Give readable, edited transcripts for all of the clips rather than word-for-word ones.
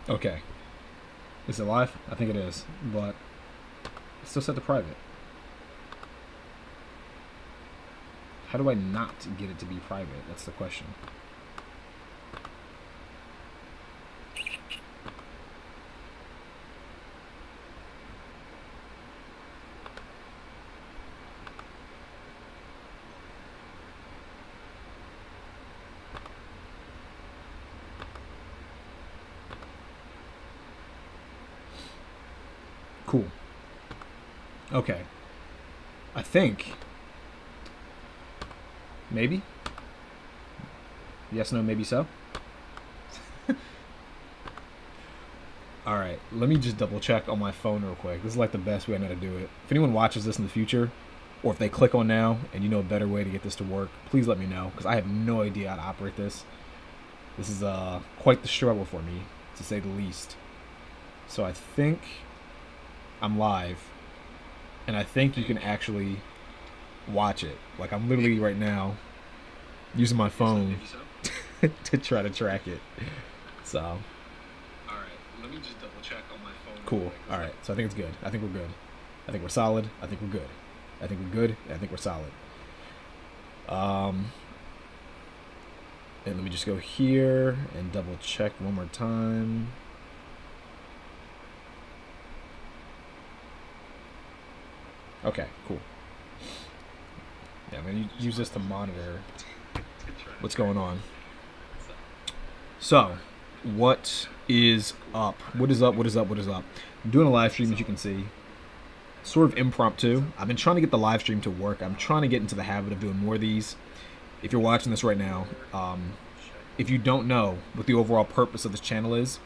Okay. Is it live? I think it is, but it's still set to private. How do I not get it to be private? That's the question. Cool. Okay. I think. Maybe? Yes, no, maybe so? Alright, let me just double check on my phone real quick. This is like the best way I know to do it. If anyone watches this in the future, or if they click on now and you know a better way to get this to work, please let me know, because I have no idea how to operate this. This is quite the struggle for me, to say the least. So I think I'm live, and I think you can actually watch it. Like, I'm literally right now using my phone to try to track it. So, all right, let me just double check on my phone. Cool. All right, so I think it's good. I think we're good. I think we're solid. I think we're good. I think we're good. I think we're solid. And let me just go here and double check one more time. Okay, cool. Yeah, I'm gonna use this to monitor what's going on. So, what is up? What is up? What is up? What is up? I'm doing a live stream, as you can see. Sort of impromptu. I've been trying to get the live stream to work. I'm trying to get into the habit of doing more of these. If you're watching this right now, if you don't know what the overall purpose of this channel is,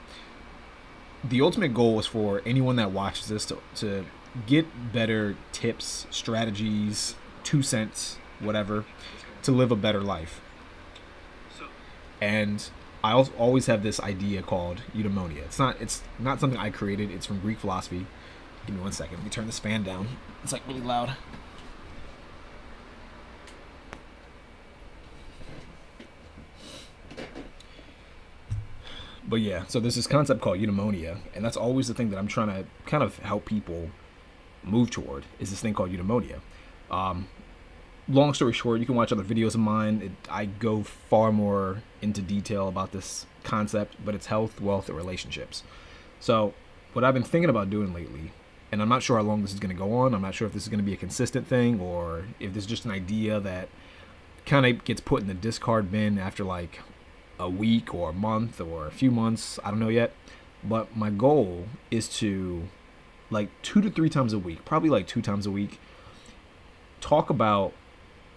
the ultimate goal is for anyone that watches this to get better tips, strategies, 2 cents, whatever, to live a better life. And I always have this idea called eudaimonia. It's not something I created. It's from Greek philosophy. Give me 1 second. Let me turn this fan down. It's like really loud. But yeah, so there's this concept called eudaimonia, and that's always the thing that I'm trying to kind of help people move toward, is this thing called eudaimonia. Long story short, you can watch other videos of mine. I go far more into detail about this concept, but it's health, wealth, and relationships. So what I've been thinking about doing lately, and I'm not sure how long this is going to go on. I'm not sure if this is going to be a consistent thing or if this is just an idea that kind of gets put in the discard bin after like a week or a month or a few months. I don't know yet. But my goal is to, like 2 to 3 times a week, probably like 2 times a week, talk about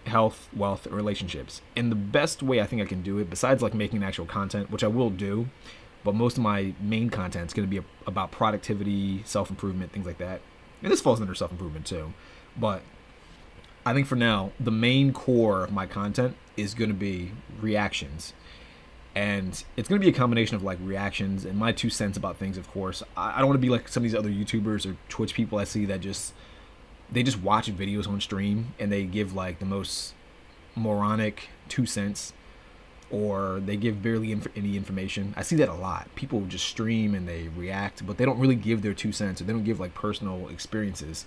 health, wealth, and relationships. And the best way I think I can do it, besides like making actual content, which I will do, but most of my main content is going to be about productivity, self-improvement, things like that. And this falls under self-improvement too. But I think for now, the main core of my content is going to be reactions. And it's going to be a combination of like reactions and my 2 cents about things, of course. I don't want to be like some of these other YouTubers or Twitch people I see that they just watch videos on stream and they give like the most moronic 2 cents, or they give barely any information. I see that a lot. People just stream and they react, but they don't really give their 2 cents, or they don't give like personal experiences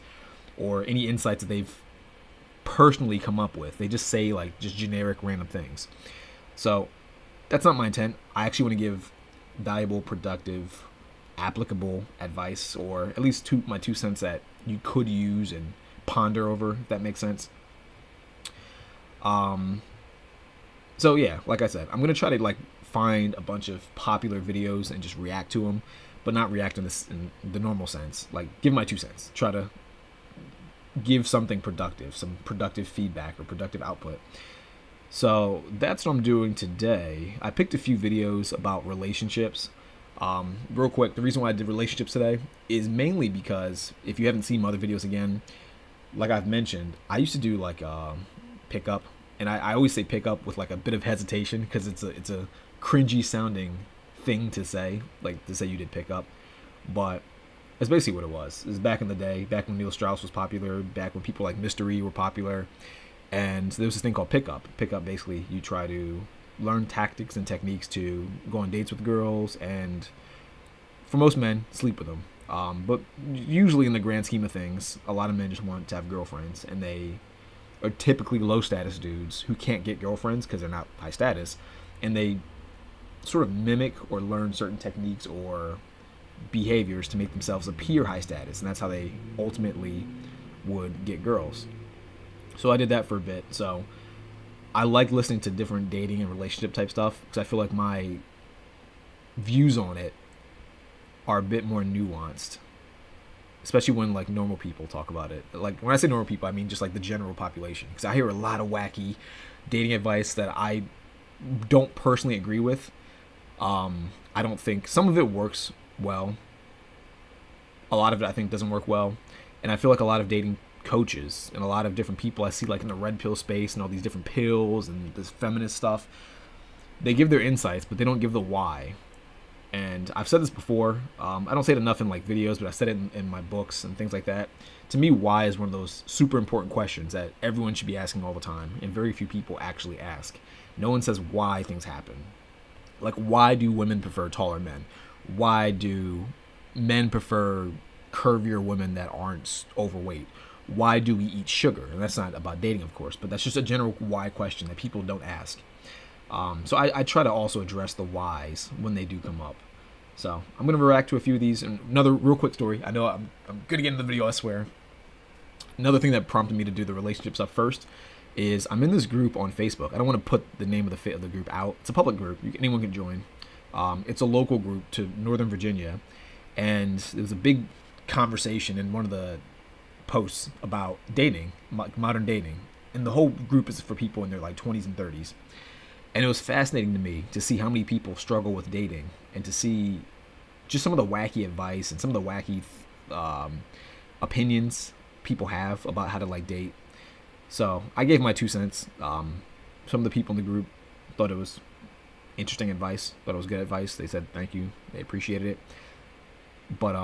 or any insights that they've personally come up with. They just say like just generic random things. So that's not my intent. I actually want to give valuable, productive, applicable advice, or at least my 2 cents that you could use and ponder over, if that makes sense. So yeah, like I said, I'm gonna try to like find a bunch of popular videos and just react to them, but not react in the normal sense. Like give my 2 cents. Try to give something productive, some productive feedback or productive output. So that's what I'm doing today. I picked a few videos about relationships. Real quick, the reason why I did relationships today is mainly because if you haven't seen my other videos again, like I've mentioned, I used to do like pickup, and I always say pickup with like a bit of hesitation because it's a cringy sounding thing to say, like to say you did pickup, but that's basically what it was. It was back in the day, back when Neil Strauss was popular, back when people like Mystery were popular. And there was this thing called pickup. Pickup, basically, you try to learn tactics and techniques to go on dates with girls and for most men, sleep with them. But usually in the grand scheme of things, a lot of men just want to have girlfriends, and they are typically low status dudes who can't get girlfriends because they're not high status, and they sort of mimic or learn certain techniques or behaviors to make themselves appear high status, and that's how they ultimately would get girls. So I did that for a bit. So I like listening to different dating and relationship type stuff because I feel like my views on it are a bit more nuanced, especially when like normal people talk about it. Like when I say normal people, I mean just like the general population, because I hear a lot of wacky dating advice that I don't personally agree with. I don't think some of it works well. A lot of it I think doesn't work well, and I feel like a lot of dating coaches and a lot of different people I see like in the red pill space and all these different pills and this feminist stuff, they give their insights but they don't give the why. And I've said this before. I don't say it enough in like videos, but I said it in my books and things like that. To me, why is one of those super important questions that everyone should be asking all the time, and very few people actually ask. No one says why things happen. Like, why do women prefer taller men? Why do men prefer curvier women that aren't overweight? Why do we eat sugar? And that's not about dating, of course, but that's just a general why question that people don't ask. So I try to also address the whys when they do come up. So I'm going to react to a few of these. And another real quick story. I know I'm going to get into the video, I swear. Another thing that prompted me to do the relationship stuff first is I'm in this group on Facebook. I don't want to put the name of the group out. It's a public group. Anyone can join. It's a local group to Northern Virginia. And there was a big conversation in one of the posts about dating, modern dating. And the whole group is for people in their like 20s and 30s. And it was fascinating to me to see how many people struggle with dating and to see just some of the wacky advice and some of the wacky opinions people have about how to like date. So I gave my 2 cents. Some of the people in the group thought it was interesting advice, thought it was good advice. They said thank you. They appreciated it. But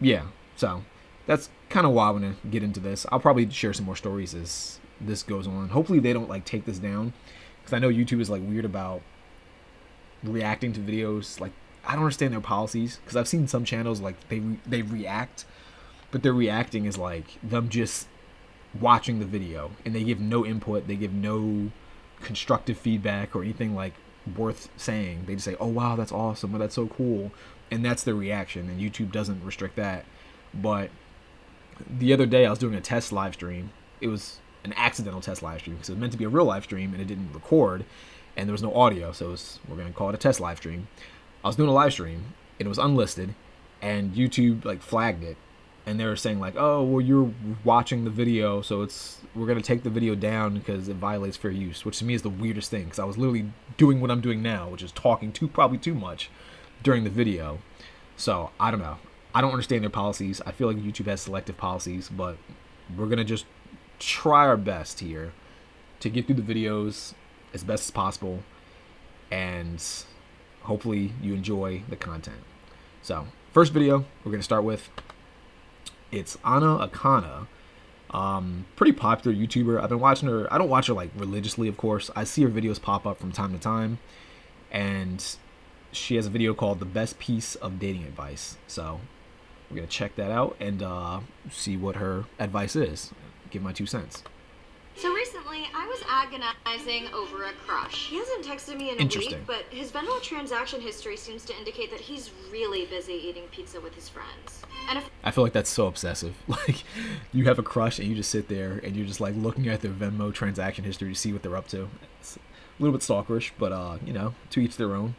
yeah, so that's kind of why I want to get into this. I'll probably share some more stories as this goes on. Hopefully they don't like take this down, because I know YouTube is like weird about reacting to videos. Like, I don't understand their policies, because I've seen some channels like they react, but their reacting is like them just watching the video and they give no input, they give no constructive feedback or anything like worth saying. They just say, oh wow, that's awesome, or that's so cool, and that's their reaction, and YouTube doesn't restrict that. But the other day I was doing a test live stream. It was an accidental test live stream because it was meant to be a real live stream and it didn't record and there was no audio, so we're going to call it a test live stream. I was doing a live stream and it was unlisted, and YouTube like flagged it, and they were saying like, oh well, you're watching the video, so we're going to take the video down because it violates fair use, which to me is the weirdest thing, because I was literally doing what I'm doing now, which is talking probably too much during the video. So I don't know. I don't understand their policies. I feel like YouTube has selective policies, but we're going to just try our best here to get through the videos as best as possible, and hopefully you enjoy the content. So first video we're going to start with, it's Anna Akana. Pretty popular YouTuber. I've been watching her. I don't watch her like religiously, of course. I see her videos pop up from time to time, and she has a video called The Best Piece of Dating Advice. So we're going to check that out and see what her advice is. Give my 2 cents. So recently, I was agonizing over a crush. He hasn't texted me in a week, but his Venmo transaction history seems to indicate that he's really busy eating pizza with his friends. And I feel like that's so obsessive. Like, you have a crush and you just sit there and you're just like looking at their Venmo transaction history to see what they're up to. It's a little bit stalkerish, but you know, to each their own.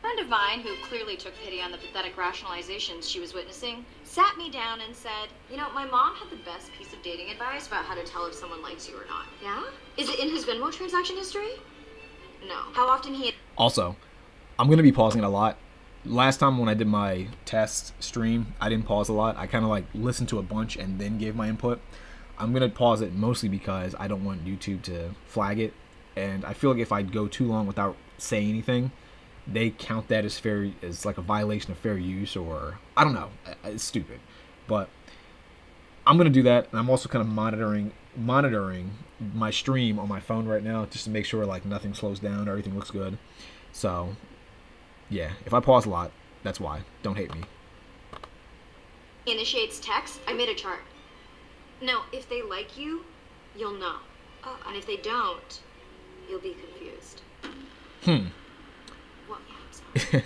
A friend of mine, who clearly took pity on the pathetic rationalizations she was witnessing, sat me down and said, you know, my mom had the best piece of dating advice about how to tell if someone likes you or not. Yeah? Is it in his Venmo transaction history? No. How often he... Also, I'm going to be pausing it a lot. Last time when I did my test stream, I didn't pause a lot. I kind of like listened to a bunch and then gave my input. I'm going to pause it mostly because I don't want YouTube to flag it. And I feel like if I go too long without saying anything, they count that as like a violation of fair use, or I don't know. It's stupid. But I'm going to do that. And I'm also kind of monitoring my stream on my phone right now just to make sure like nothing slows down or everything looks good. So yeah, if I pause a lot, That's why. Don't hate me. Initiates text. I made a chart. No, if they like you, you'll know. And if they don't, you'll be confused. Well, yeah, I'm sorry.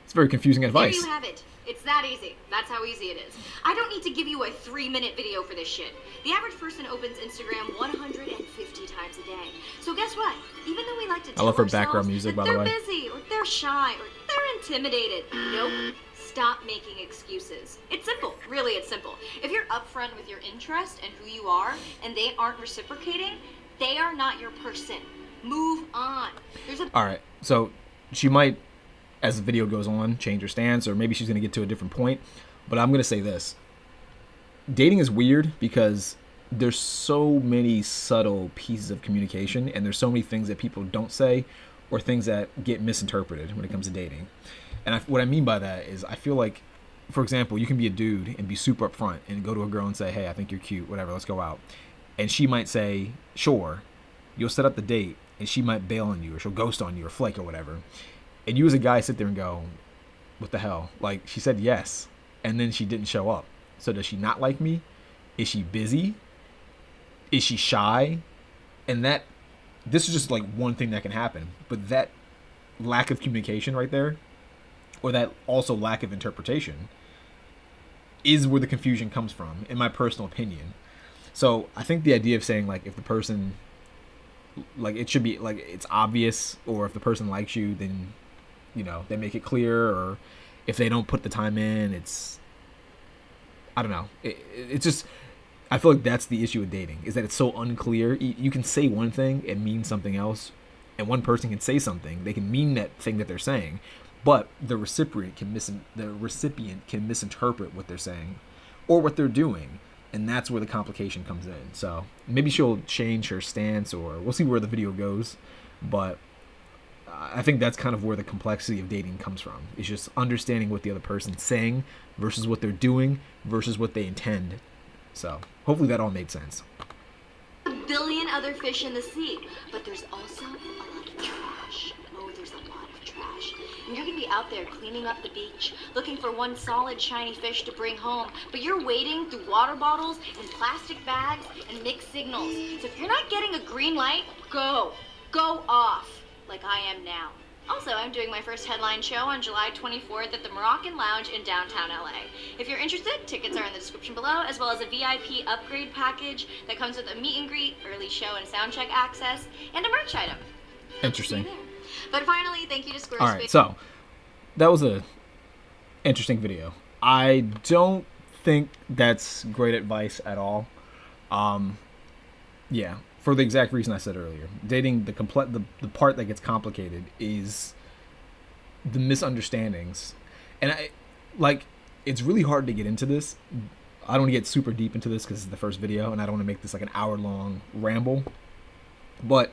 It's very confusing advice. There you have it. It's that easy. That's how easy it is. I don't need to give you a 3-minute video for this shit. The average person opens Instagram 150 times a day. So guess what? Even though we like to tell I love her ourselves background music, that by the way. they're busy, or they're shy, or they're intimidated. Nope. Stop making excuses. It's simple. Really, it's simple. If you're upfront with your interest and who you are, and they aren't reciprocating, they are not your person. Move on. All right. So she might, as the video goes on, change her stance, or maybe she's going to get to a different point. But I'm going to say this. Dating is weird because there's so many subtle pieces of communication, and there's so many things that people don't say or things that get misinterpreted when it comes to dating. And what I mean by that is I feel like, for example, you can be a dude and be super upfront and go to a girl and say, hey, I think you're cute, whatever, let's go out. And she might say, sure. You'll set up the date, and she might bail on you, or she'll ghost on you, or flake, or whatever. And you as a guy sit there and go, what the hell? Like, she said yes, and then she didn't show up. So does she not like me? Is she busy? Is she shy? And this is just like one thing that can happen. But that lack of communication right there, or that also lack of interpretation, is where the confusion comes from, in my personal opinion. So I think the idea of saying, like, if the person, like, it should be, like, it's obvious, or if the person likes you, then, you know, they make it clear, or if they don't put the time in, it's, I don't know. It's just, I feel like that's the issue with dating, is that it's so unclear. You can say one thing and mean something else, and one person can say something, they can mean that thing that they're saying, but the recipient can misinterpret what they're saying or what they're doing, and that's where the complication comes in. So maybe she'll change her stance, or we'll see where the video goes, but I think that's kind of where the complexity of dating comes from. It's just understanding what the other person's saying versus what they're doing versus what they intend. So hopefully that all made sense. A billion other fish in the sea, but there's also a lot of trash. Oh, there's a lot of trash. And you're gonna be out there cleaning up the beach, looking for one solid shiny fish to bring home, but you're wading through water bottles and plastic bags and mixed signals. So if you're not getting a green light, go off, like I am now. Also, I'm doing my first headline show on July 24th at the Moroccan Lounge in downtown LA. If you're interested, tickets are in the description below, as well as a VIP upgrade package that comes with a meet and greet, early show and soundcheck access, and a merch item. Interesting. But finally, thank you to Squarespace. All right, so that was a interesting video. I don't think that's great advice at all. Yeah, for the exact reason I said earlier. Dating, the part that gets complicated is the misunderstandings. And it's really hard to get into this. I don't want to get super deep into this because it's the first video, and I don't want to make this like an hour-long ramble. But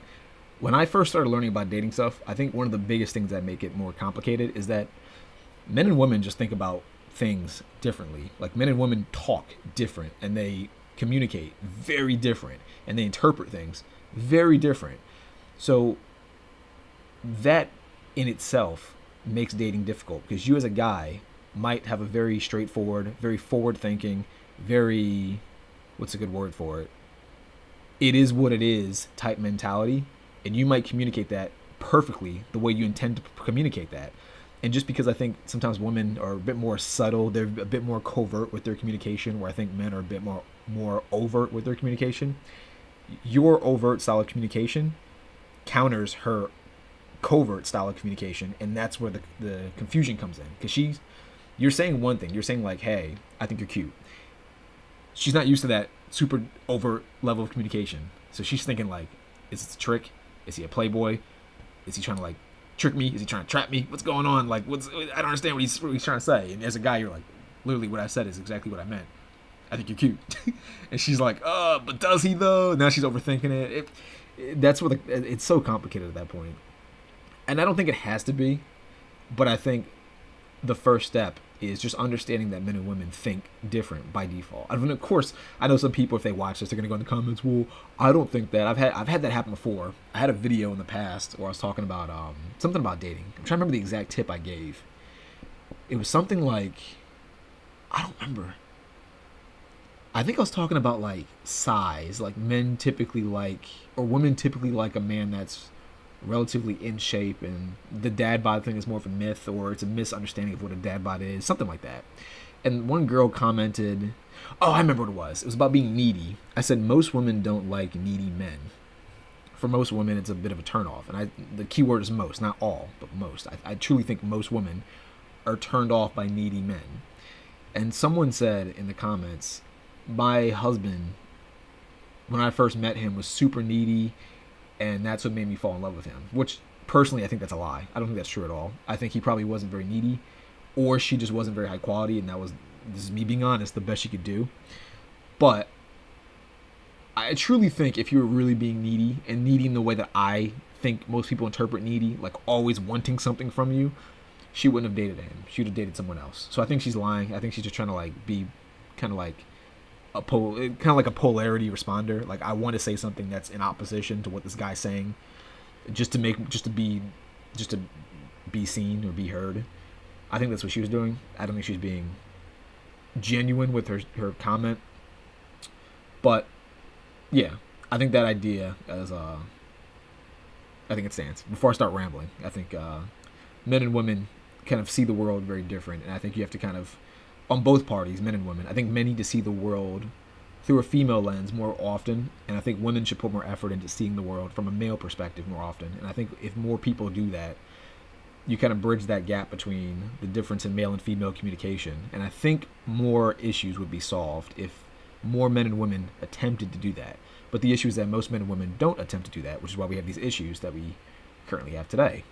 when I first started learning about dating stuff, I think one of the biggest things that make it more complicated is that men and women just think about things differently. Like, men and women talk different, and they communicate very different, and they interpret things very different. So that in itself makes dating difficult, because you as a guy might have a very straightforward, very forward-thinking, very, what's a good word for it? It is what it is type mentality, and you might communicate that perfectly the way you intend to communicate that. And just because I think sometimes women are a bit more subtle, they're a bit more covert with their communication, where I think men are a bit more overt with their communication, your overt style of communication counters her covert style of communication, and that's where the confusion comes in. Because you're saying one thing, you're saying like, hey, I think you're cute. She's not used to that super overt level of communication, so she's thinking like, is this a trick? Is he a playboy? Is he trying to like trick me? Is he trying to trap me? What's going on? Like, I don't understand what he's trying to say. And as a guy, you're like, literally what I said is exactly what I meant. I think you're cute. And she's like, but does he though? Now she's overthinking it. That's where it's so complicated at that point. And I don't think it has to be, but I think the first step is just understanding that men and women think different by default. I mean, of course, I know some people, if they watch this, they're gonna go in the comments, well, I don't think that. I've had that happen before. I had a video in the past where I was talking about something about dating. I'm trying to remember the exact tip I gave. It was something like, I don't remember. I think I was talking about like size. Like men typically like, or women typically like a man that's relatively in shape, and the dad bod thing is more of a myth, or it's a misunderstanding of what a dad bod is, something like that. And one girl commented, oh, I remember what it was. It was about being needy. I said most women don't like needy men. For most women, it's a bit of a turnoff. And the key word is most, not all, but most. I truly think most women are turned off by needy men. And someone said in the comments, my husband, when I first met him, was super needy, and that's what made me fall in love with him. Which, personally, I think that's a lie. I don't think that's true at all. I think he probably wasn't very needy, or she just wasn't very high quality, and this is me being honest, the best she could do. But I truly think if you were really being needy, and needy in the way that I think most people interpret needy, like always wanting something from you, she wouldn't have dated him. She would have dated someone else. So I think she's lying. I think she's just trying to like be kind of like a polarity responder. Like I want to say something that's in opposition to what this guy's saying, just to be seen or be heard. I think that's what she was doing. I don't think she's being genuine with her comment. But yeah, I think that idea as I think it stands. Before I start rambling, I think men and women kind of see the world very different, and I think you have to kind of, on both parties, men and women, I think men need to see the world through a female lens more often, and I think women should put more effort into seeing the world from a male perspective more often. And I think if more people do that, you kind of bridge that gap between the difference in male and female communication. And I think more issues would be solved if more men and women attempted to do that. But the issue is that most men and women don't attempt to do that, which is why we have these issues that we currently have today.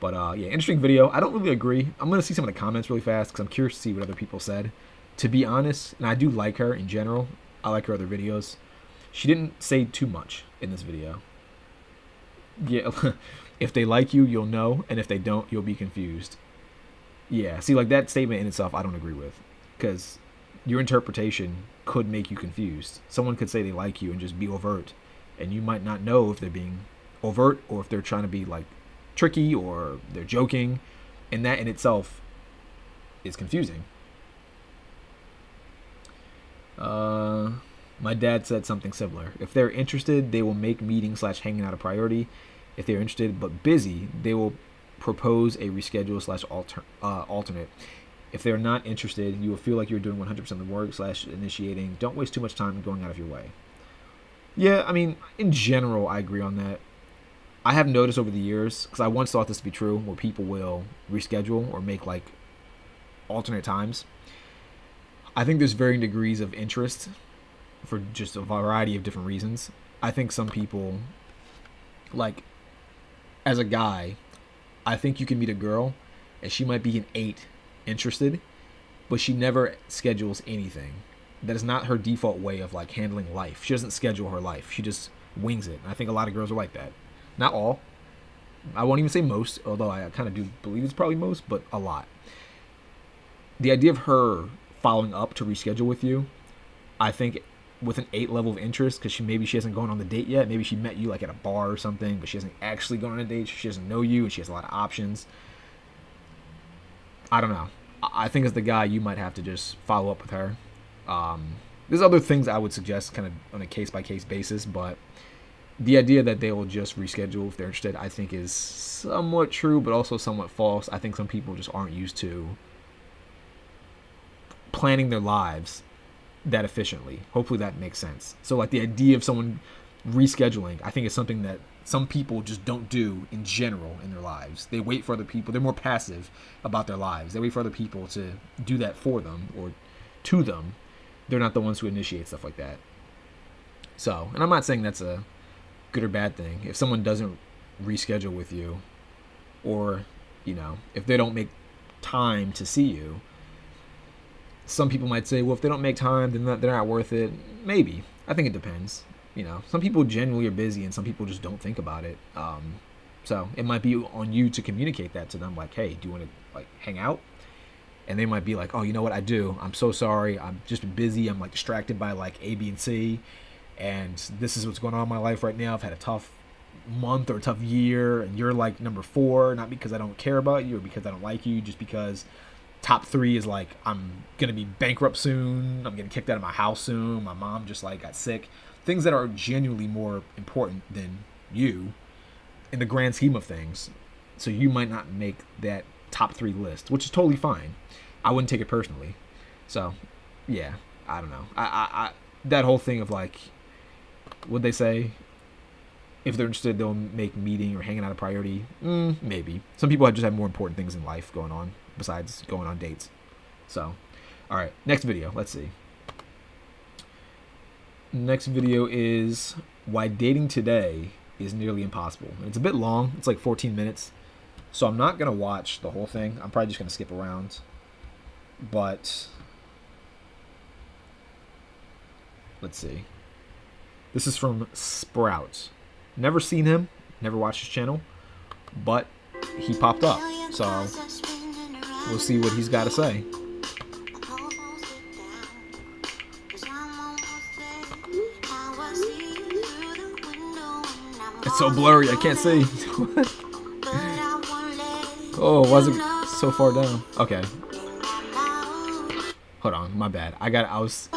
But yeah, interesting video. I don't really agree. I'm going to see some of the comments really fast because I'm curious to see what other people said. To be honest, and I do like her in general. I like her other videos. She didn't say too much in this video. Yeah, if they like you, you'll know. And if they don't, you'll be confused. Yeah, see, like that statement in itself, I don't agree with. Because your interpretation could make you confused. Someone could say they like you and just be overt. And you might not know if they're being overt or if they're trying to be like tricky or they're joking, and that in itself is confusing. My dad said something similar. If they're interested, they will make meeting / hanging out a priority. If they're interested but busy, they will propose a reschedule / alternate. If they're not interested, you will feel like you're doing 100% of the work / initiating. Don't waste too much time going out of your way. Yeah, I mean, in general, I agree on that. I have noticed over the years, because I once thought this to be true, where people will reschedule or make like alternate times. I think there's varying degrees of interest for just a variety of different reasons. I think some people, like, as a guy, I think you can meet a girl and she might be an 8 interested, but she never schedules anything. That is not her default way of like handling life. She doesn't schedule her life. She just wings it. And I think a lot of girls are like that. Not all. I won't even say most, although I kind of do believe it's probably most, but a lot. The idea of her following up to reschedule with you, I think with an 8 level of interest, because maybe she hasn't gone on the date yet. Maybe she met you like at a bar or something, but she hasn't actually gone on a date. She doesn't know you, and she has a lot of options. I don't know. I think as the guy, you might have to just follow up with her. There's other things I would suggest kind of on a case-by-case basis, but the idea that they will just reschedule if they're interested, I think is somewhat true, but also somewhat false. I think some people just aren't used to planning their lives that efficiently. Hopefully that makes sense. So like the idea of someone rescheduling, I think is something that some people just don't do in general in their lives. They wait for other people. They're more passive about their lives. They wait for other people to do that for them or to them. They're not the ones who initiate stuff like that. So, and I'm not saying that's a good or bad thing. If someone doesn't reschedule with you, or, you know, if they don't make time to see you, some people might say, well, if they don't make time, then they're not worth it. Maybe. I think it depends. You know, some people genuinely are busy and some people just don't think about it. So it might be on you to communicate that to them, like, hey, do you want to like hang out? And they might be like, oh, you know what, I do. I'm so sorry. I'm just busy. I'm like distracted by like A, B, and C. And this is what's going on in my life right now. I've had a tough month or a tough year. And you're like number 4, not because I don't care about you or because I don't like you, just because Top 3 is like, I'm gonna be bankrupt soon, I'm getting kicked out of my house soon, my mom just like got sick. Things that are genuinely more important than you in the grand scheme of things. So you might not make that top 3 list, which is totally fine. I wouldn't take it personally. So yeah, I don't know. I that whole thing of like, what'd they say? If they're interested, they'll make meeting or hanging out a priority. Maybe. Some people just have more important things in life going on besides going on dates. So, all right, next video. Let's see. Next video is why dating today is nearly impossible. And it's a bit long. It's like 14 minutes. So I'm not going to watch the whole thing. I'm probably just going to skip around. But let's see. This is from Sprouts. Never seen him, never watched his channel, but he popped up. So we'll see what he's got to say. It's so blurry, I can't see. Oh, why is it so far down? Okay. Hold on, my bad. I was...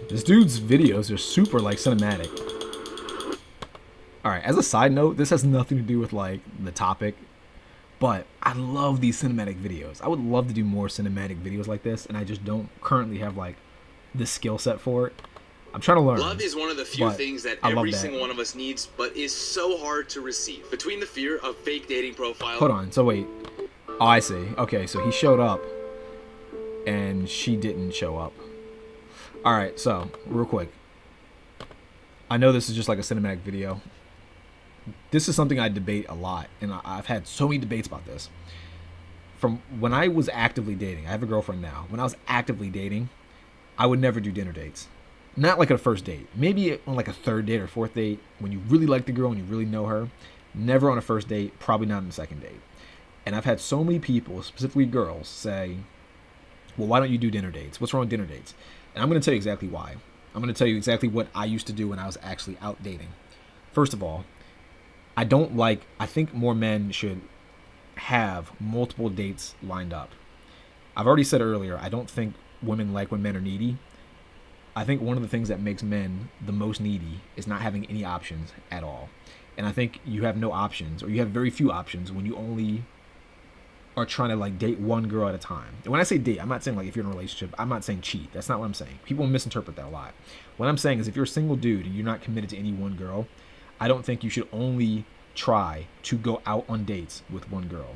This dude's videos are super like cinematic. Alright, as a side note, this has nothing to do with like the topic, but I love these cinematic videos. I would love to do more cinematic videos like this, and I just don't currently have like the skill set for it. I'm trying to learn. Love is one of the few things that every single one of us needs, but is so hard to receive. Between the fear of fake dating profiles... Hold on, so wait. Oh, I see. Okay, so he showed up, and she didn't show up. Alright, so, real quick. I know this is just like a cinematic video. This is something I debate a lot, and I've had so many debates about this. From when I was actively dating, I have a girlfriend now. When I was actively dating, I would never do dinner dates. Not like a first date. Maybe on like a third date or fourth date, when you really like the girl and you really know her. Never on a first date, probably not on a second date. And I've had so many people, specifically girls, say, well, why don't you do dinner dates? What's wrong with dinner dates? And I'm going to tell you exactly why. I'm going to tell you exactly what I used to do when I was actually out dating. First of all, I think more men should have multiple dates lined up. I've already said earlier, I don't think women like when men are needy. I think one of the things that makes men the most needy is not having any options at all. And I think you have no options, or you have very few options when you only are trying to like date one girl at a time. And when I say date, I'm not saying like if you're in a relationship, I'm not saying cheat. That's not what I'm saying. People misinterpret that a lot. What I'm saying is if you're a single dude and you're not committed to any one girl, I don't think you should only try to go out on dates with one girl.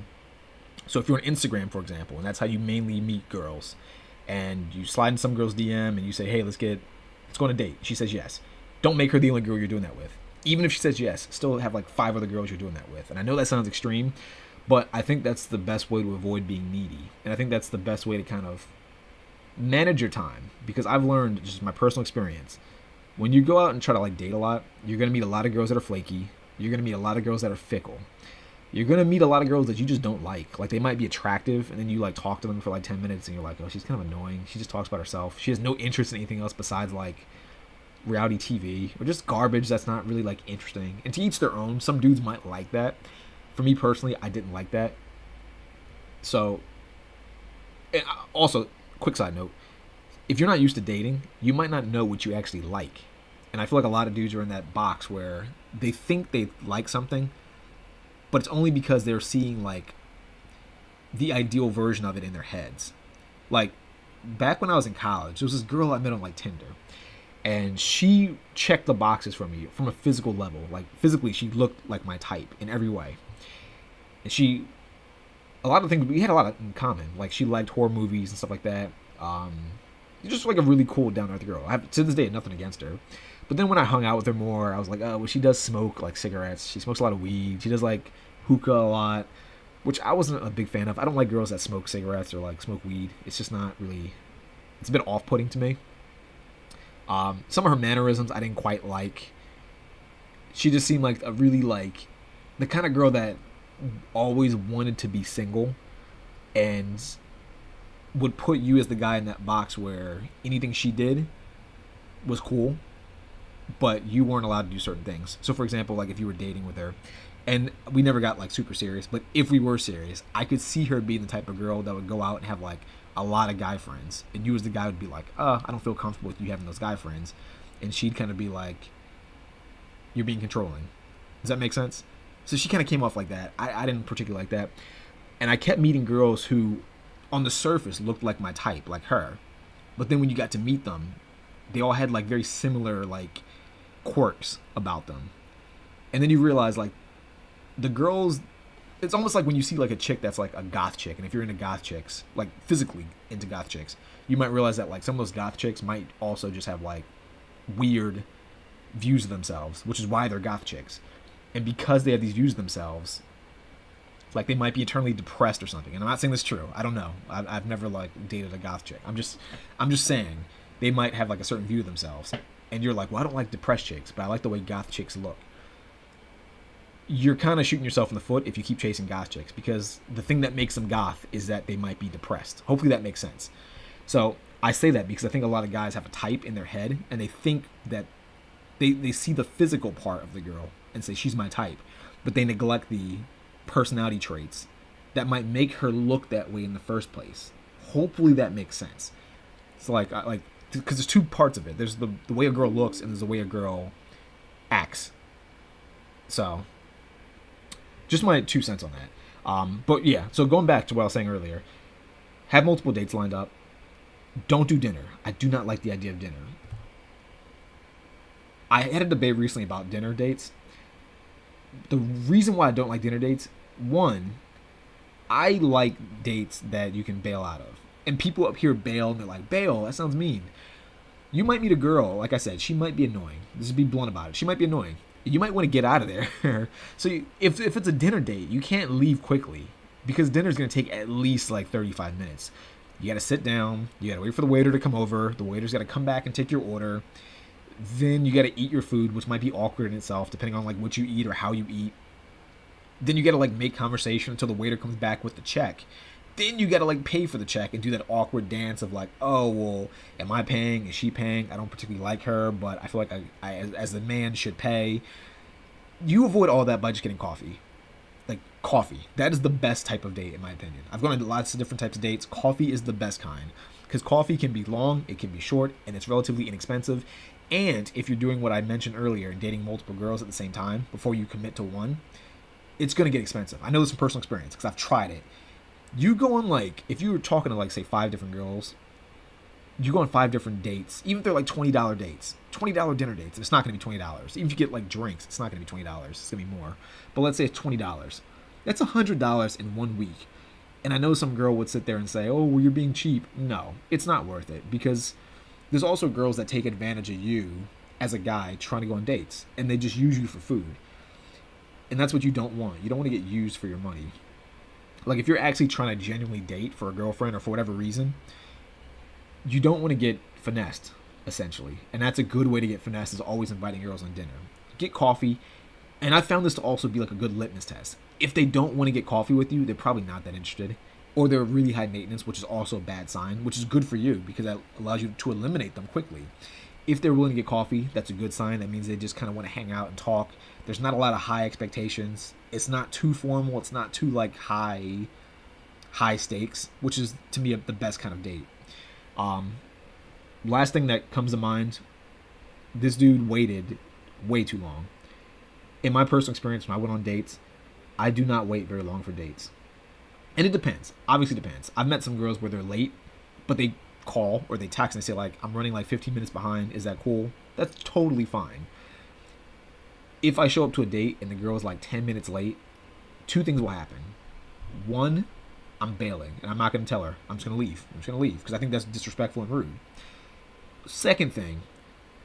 So if you're on Instagram, for example, and that's how you mainly meet girls, and you slide in some girl's DM and you say, hey, let's go on a date. She says yes. Don't make her the only girl you're doing that with. Even if she says yes, still have like 5 other girls you're doing that with. And I know that sounds extreme, but I think that's the best way to avoid being needy. And I think that's the best way to kind of manage your time. Because I've learned, just my personal experience, when you go out and try to like date a lot, you're going to meet a lot of girls that are flaky. You're going to meet a lot of girls that are fickle. You're going to meet a lot of girls that you just don't like. Like, they might be attractive, and then you like talk to them for like 10 minutes, and you're like, oh, she's kind of annoying. She just talks about herself. She has no interest in anything else besides like reality TV or just garbage that's not really like interesting. And to each their own. Some dudes might like that. For me personally, I didn't like that. So, and also, quick side note, if you're not used to dating, you might not know what you actually like. And I feel like a lot of dudes are in that box where they think they like something, but it's only because they're seeing like the ideal version of it in their heads. Like, back when I was in college, there was this girl I met on like Tinder, and she checked the boxes for me from a physical level. Like, physically, she looked like my type in every way. And a lot of things, we had a lot in common. Like, she liked horror movies and stuff like that. Just like a really cool, down-to-earth girl. I have, to this day, nothing against her. But then when I hung out with her more, I was like, oh, well, she does smoke like cigarettes. She smokes a lot of weed. She does like hookah a lot, which I wasn't a big fan of. I don't like girls that smoke cigarettes or like smoke weed. It's just not really, it's a bit off-putting to me. Some of her mannerisms I didn't quite like. She just seemed like a really like the kind of girl that always wanted to be single and would put you as the guy in that box where anything she did was cool, but you weren't allowed to do certain things. So for example, like if you were dating with her, and we never got like super serious, but if we were serious, I could see her being the type of girl that would go out and have like a lot of guy friends, and you as the guy would be like, I don't feel comfortable with you having those guy friends, and she'd kind of be like, you're being controlling. Does that make sense? So she kind of came off like that. I didn't particularly like that, and I kept meeting girls who on the surface looked like my type, like her, but then when you got to meet them, they all had like very similar like quirks about them, and then you realize like the girls, it's almost like when you see like a chick that's like a goth chick, and if you're into goth chicks, like physically into goth chicks, you might realize that like some of those goth chicks might also just have like weird views of themselves, which is why they're goth chicks. And because they have these views of themselves, like they might be eternally depressed or something. And I'm not saying this is true. I don't know. I've never like dated a goth chick. I'm just saying they might have like a certain view of themselves. And you're like, well, I don't like depressed chicks, but I like the way goth chicks look. You're kind of shooting yourself in the foot if you keep chasing goth chicks, because the thing that makes them goth is that they might be depressed. Hopefully that makes sense. So I say that because I think a lot of guys have a type in their head, and they think that they see the physical part of the girl and say she's my type, but they neglect the personality traits that might make her look that way in the first place. Hopefully that makes sense. It's like because there's two parts of it. There's the way a girl looks, and there's the way a girl acts. So just my 2 cents on that. But yeah, so going back to what I was saying earlier, have multiple dates lined up. Don't do dinner. I do not like the idea of dinner. I had a debate recently about dinner dates. The reason why I don't like dinner dates, one, I like dates that you can bail out of. And people up here bail, and they're like, bail? That sounds mean. You might meet a girl, like I said, she might be annoying. Let's be blunt about it. She might be annoying. You might want to get out of there. So if it's a dinner date, you can't leave quickly, because dinner's going to take at least like 35 minutes. You got to sit down. You got to wait for the waiter to come over. The waiter's got to come back and take your order. Then you got to eat your food, which might be awkward in itself, depending on like what you eat or how you eat. Then you got to like make conversation until the waiter comes back with the check. Then you got to like pay for the check and do that awkward dance of like, oh, well, am I paying? Is she paying? I don't particularly like her, but I feel like I as the man should pay. You avoid all that by just getting coffee. Like coffee. That is the best type of date in my opinion. I've gone on lots of different types of dates. Coffee is the best kind, because coffee can be long, it can be short, and it's relatively inexpensive. And if you're doing what I mentioned earlier, dating multiple girls at the same time before you commit to one, it's going to get expensive. I know this from personal experience because I've tried it. You go on like, if you were talking to like say 5 different girls, you go on 5 different dates, even if they're like $20 dates, $20 dinner dates, it's not going to be $20. Even if you get like drinks, it's not going to be $20. It's going to be more. But let's say it's $20. That's $100 in 1 week. And I know some girl would sit there and say, oh, well, you're being cheap. No, it's not worth it, because there's also girls that take advantage of you as a guy trying to go on dates, and they just use you for food. And that's what you don't want. You don't want to get used for your money. Like if you're actually trying to genuinely date for a girlfriend or for whatever reason, you don't want to get finessed, essentially. And that's a good way to get finessed, is always inviting girls on dinner. Get coffee. And I found this to also be like a good litmus test. If they don't want to get coffee with you, they're probably not that interested. Or they're really high maintenance, which is also a bad sign, which is good for you because that allows you to eliminate them quickly. If they're willing to get coffee, that's a good sign. That means they just kind of want to hang out and talk. There's not a lot of high expectations. It's not too formal. It's not too like high stakes, which is to me the best kind of date. Last thing that comes to mind, this dude waited way too long. In my personal experience, when I went on dates, I do not wait very long for dates. And it depends. Obviously depends. I've met some girls where they're late, but they call or they text and they say like, I'm running like 15 minutes behind. Is that cool? That's totally fine. If I show up to a date and the girl is like 10 minutes late, 2 things will happen. One, I'm bailing and I'm not going to tell her. I'm just going to leave. Because I think that's disrespectful and rude. Second thing,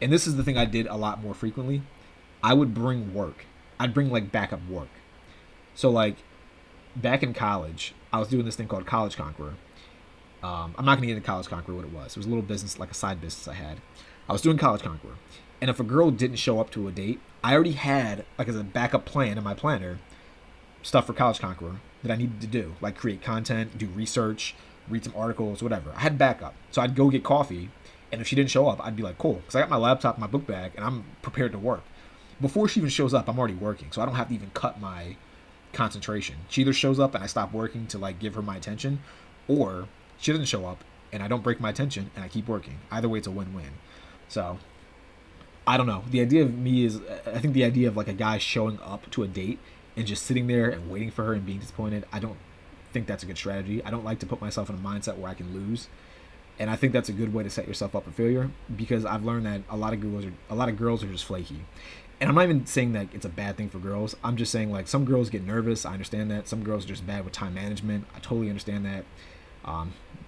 and this is the thing I did a lot more frequently, I would bring work. I'd bring like backup work. So like back in college, I was doing this thing called College Conqueror. I'm not going to get into College Conqueror what it was. It was a little business, like a side business I had. I was doing College Conqueror. And if a girl didn't show up to a date, I already had, like, as a backup plan in my planner, stuff for College Conqueror that I needed to do, like create content, do research, read some articles, whatever. I had backup. So I'd go get coffee, and if she didn't show up, I'd be like, cool, because I got my laptop, my book bag, and I'm prepared to work. Before she even shows up, I'm already working, so I don't have to even cut my concentration. She either shows up and I stop working to, like, give her my attention, or she doesn't show up and I don't break my attention and I keep working. Either way, it's a win-win. So I don't know. The idea of me is, I think the idea of, like, a guy showing up to a date and just sitting there and waiting for her and being disappointed, I don't think that's a good strategy. I don't like to put myself in a mindset where I can lose. And I think that's a good way to set yourself up for failure, because I've learned that a lot of girls are just flaky. And I'm not even saying that it's a bad thing for girls. I'm just saying, like, some girls get nervous. I understand that. Some girls are just bad with time management. I totally understand that.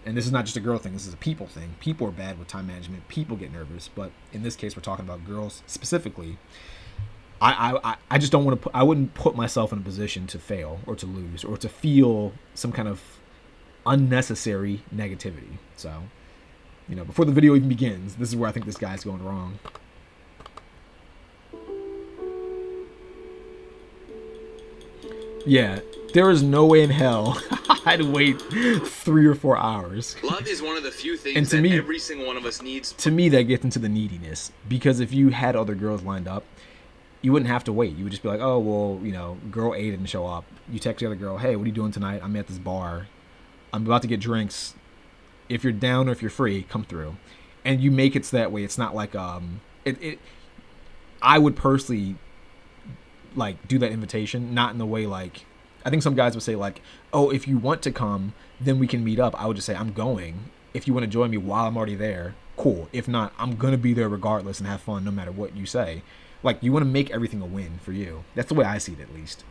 And this is not just a girl thing. This is a people thing. People are bad with time management. People get nervous. But in this case, we're talking about girls specifically. I just don't want to I wouldn't put myself in a position to fail or to lose or to feel some kind of unnecessary negativity. So, before the video even begins, this is where I think this guy's going wrong. Yeah, there is no way in hell I'd wait 3 or 4 hours. Love is one of the few things that every single one of us needs. To me, that gets into the neediness, because if you had other girls lined up, you wouldn't have to wait. You would just be like, oh, well, girl A didn't show up. You text the other girl, hey, what are you doing tonight? I'm at this bar. I'm about to get drinks. If you're down or if you're free, come through. And you make it so that way. It's not like, I would personally, like, do that invitation, not in the way, like, I think some guys would say, like, oh, if you want to come, then we can meet up. I would just say, I'm going. If you want to join me while I'm already there, cool. If not, I'm going to be there regardless and have fun no matter what you say. Like, you want to make everything a win for you. That's the way I see it, at least.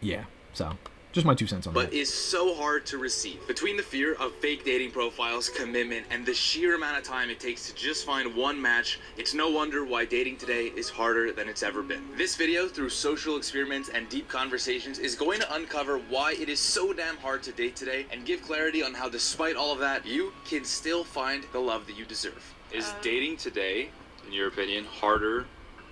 Yeah, so just my 2 cents on that. But is so hard to receive. Between the fear of fake dating profiles, commitment, and the sheer amount of time it takes to just find one match, it's no wonder why dating today is harder than it's ever been. This video, through social experiments and deep conversations, is going to uncover why it is so damn hard to date today and give clarity on how, despite all of that, you can still find the love that you deserve. Is dating today, in your opinion, harder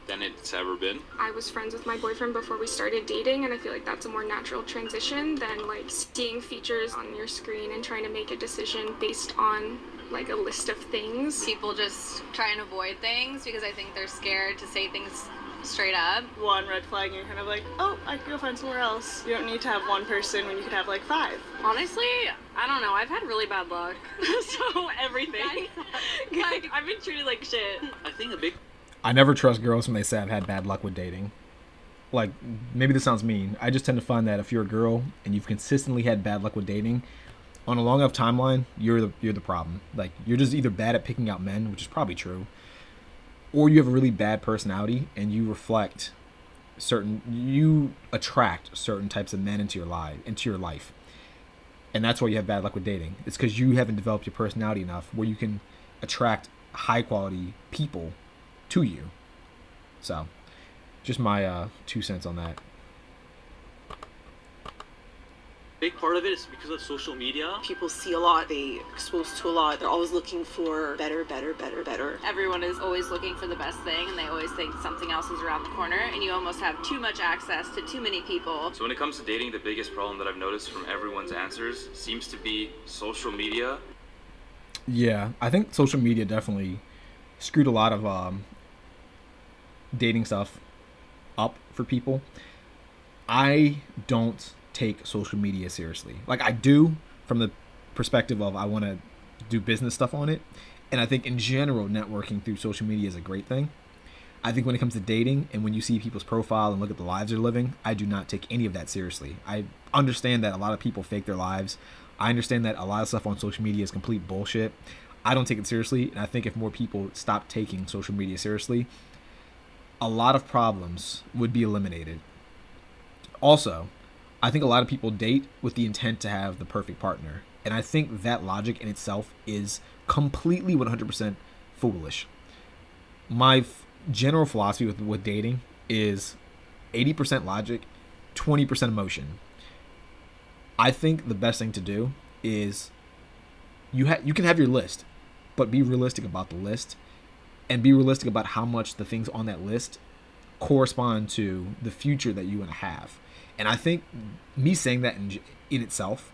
than it's ever been? I was friends with my boyfriend before we started dating, and I feel like that's a more natural transition than, like, seeing features on your screen and trying to make a decision based on, like, a list of things. People just try and avoid things because I think they're scared to say things straight up. One red flag and you're kind of like, oh, I could go find somewhere else. You don't need to have one person when you could have, like, 5. Honestly, I don't know. I've had really bad luck. So everything. Like, I've been treated like shit. I think a big... I never trust girls when they say I've had bad luck with dating. Like, maybe this sounds mean. I just tend to find that if you're a girl and you've consistently had bad luck with dating, on a long enough timeline, you're the problem. Like, you're just either bad at picking out men, which is probably true, or you have a really bad personality and you attract certain types of men into your life. And that's why you have bad luck with dating. It's because you haven't developed your personality enough where you can attract high quality people to you. So, just my 2 cents on that. Big part of it is because of social media. People see a lot, they exposed to a lot. They're always looking for better. Everyone is always looking for the best thing, and they always think something else is around the corner, and you almost have too much access to too many people. So when it comes to dating, the biggest problem that I've noticed from everyone's answers seems to be social media. Yeah, I think social media definitely screwed a lot of dating stuff up for people. I don't take social media seriously. Like, I do from the perspective of I want to do business stuff on it, and I think in general networking through social media is a great thing. I think when it comes to dating and when you see people's profile and look at the lives they're living, I do not take any of that seriously. I understand that a lot of people fake their lives. I understand that a lot of stuff on social media is complete bullshit. I don't take it seriously, and I think if more people stop taking social media seriously, a lot of problems would be eliminated. Also, I think a lot of people date with the intent to have the perfect partner. And I think that logic in itself is completely 100% foolish. My general philosophy with dating is 80% logic, 20% emotion. I think the best thing to do is you can have your list, but be realistic about the list. and be realistic about how much the things on that list correspond to the future that you want to have. And I think me saying that in itself,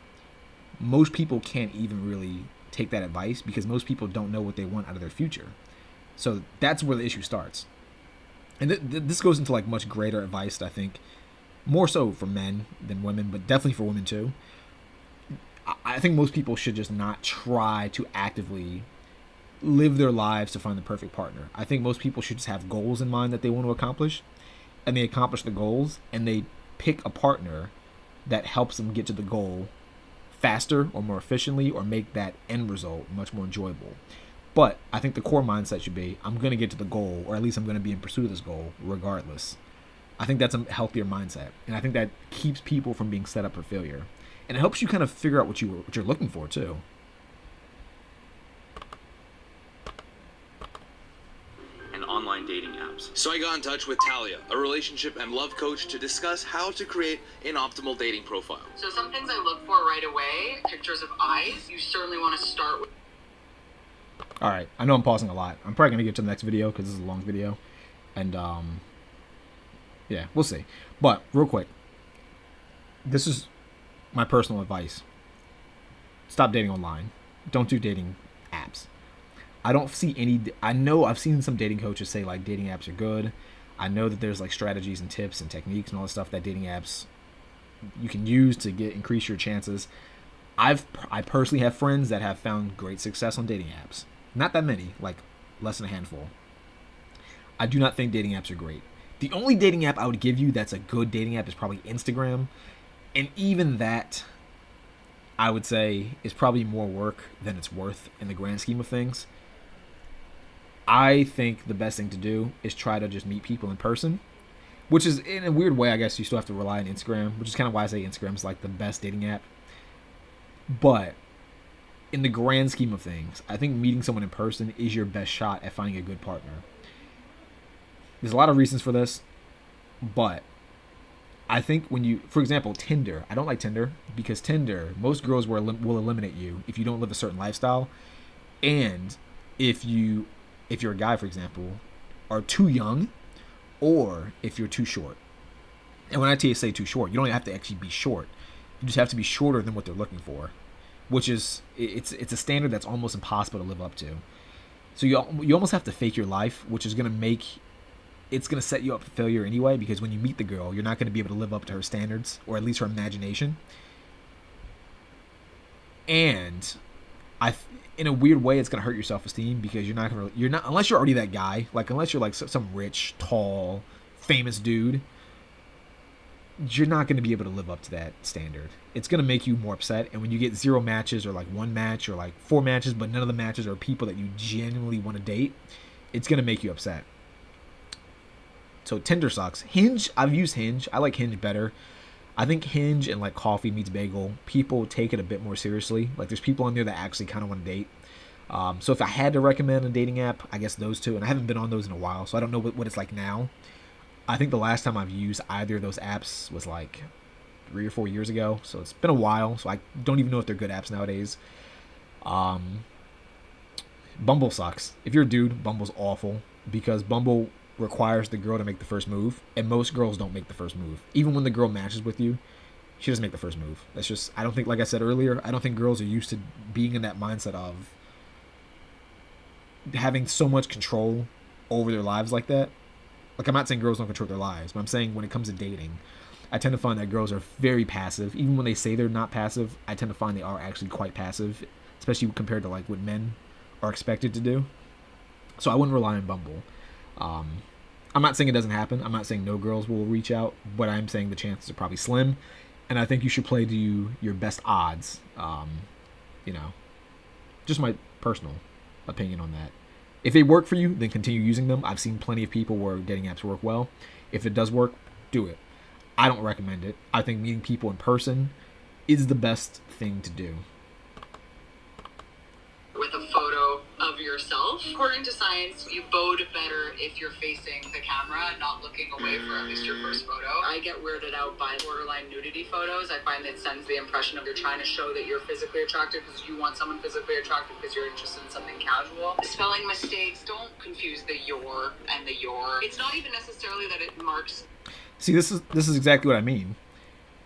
most people can't even really take that advice because most people don't know what they want out of their future. So that's where the issue starts. And this goes into like much greater advice, I think, more so for men than women, but definitely for women too. I think most people should just not try to actively live their lives to find the perfect partner. I think most people should just have goals in mind that they want to accomplish, and they accomplish the goals, and they pick a partner that helps them get to the goal faster or more efficiently, or make that end result much more enjoyable. But I think the core mindset should be, I'm going to get to the goal, or at least I'm going to be in pursuit of this goal regardless. I think that's a healthier mindset, and I think that keeps people from being set up for failure. And it helps you kind of figure out what you're looking for too. And online dating apps. So I got in touch with Talia, a relationship and love coach, to discuss how to create an optimal dating profile. So some things I look for right away, pictures of eyes. You certainly want to start with. All right, I know I'm pausing a lot. I'm probably going to get to the next video because this is a long video. And yeah, we'll see. But real quick, this is my personal advice. Stop dating online. Don't do dating apps. I don't see any. I know I've seen some dating coaches say like dating apps are good. I know that there's like strategies and tips and techniques and all this stuff that dating apps you can use to increase your chances. I personally have friends that have found great success on dating apps. Not that many, like less than a handful. I do not think dating apps are great. The only dating app I would give you that's a good dating app is probably Instagram. And even that, I would say, is probably more work than it's worth in the grand scheme of things. I think the best thing to do is try to just meet people in person, which is, in a weird way, I guess you still have to rely on Instagram, which is kind of why I say Instagram is like the best dating app. But in the grand scheme of things, I think meeting someone in person is your best shot at finding a good partner. There's a lot of reasons for this, but I think when you, for example, Tinder. I don't like Tinder because Tinder, most girls will eliminate you if you don't live a certain lifestyle, and if you're a guy, for example, are too young, or if you're too short. And when I say too short, you don't have to actually be short. You just have to be shorter than what they're looking for, which is it's a standard that's almost impossible to live up to. So you almost have to fake your life, which is going to set you up for failure anyway, because when you meet the girl, you're not going to be able to live up to her standards, or at least her imagination. And in a weird way, it's going to hurt your self-esteem because you're not unless you're already that guy, like unless you're like some rich, tall, famous dude, you're not going to be able to live up to that standard. It's going to make you more upset. And when you get 0 matches, or like 1 match, or like 4 matches, but none of the matches are people that you genuinely want to date, it's going to make you upset. So Tinder sucks. Hinge, I've used Hinge. I like Hinge better. I think Hinge and like Coffee Meets Bagel, people take it a bit more seriously. Like there's people on there that actually kind of want to date. So if I had to recommend a dating app, I guess those two. And I haven't been on those in a while, so I don't know what it's like now. I think the last time I've used either of those apps was like 3 or 4 years ago. So it's been a while. So I don't even know if they're good apps nowadays. Bumble sucks. If you're a dude, Bumble's awful because Bumble requires the girl to make the first move, and most girls don't make the first move. Even when the girl matches with you, she doesn't make the first move. That's just, I don't think, like I said earlier, I don't think girls are used to being in that mindset of having so much control over their lives like that. Like, I'm not saying girls don't control their lives, but I'm saying when it comes to dating, I tend to find that girls are very passive. Even when they say they're not passive, I tend to find they are actually quite passive, especially compared to like what men are expected to do. So I wouldn't rely on Bumble. I'm not saying it doesn't happen. I'm not saying no girls will reach out, but I'm saying the chances are probably slim. And I think you should play to your best odds. Just my personal opinion on that. If they work for you, then continue using them. I've seen plenty of people where dating apps work well. If it does work, do it. I don't recommend it. I think meeting people in person is the best thing to do. With a photo of your yourself. According to science, you bode better if you're facing the camera, not looking away for at least your first photo. I get weirded out by borderline nudity photos. I find it sends the impression of you're trying to show that you're physically attractive because you want someone physically attractive because you're interested in something casual. Spelling mistakes, don't confuse the your and the your. It's not even necessarily that it marks. See, this is exactly what I mean.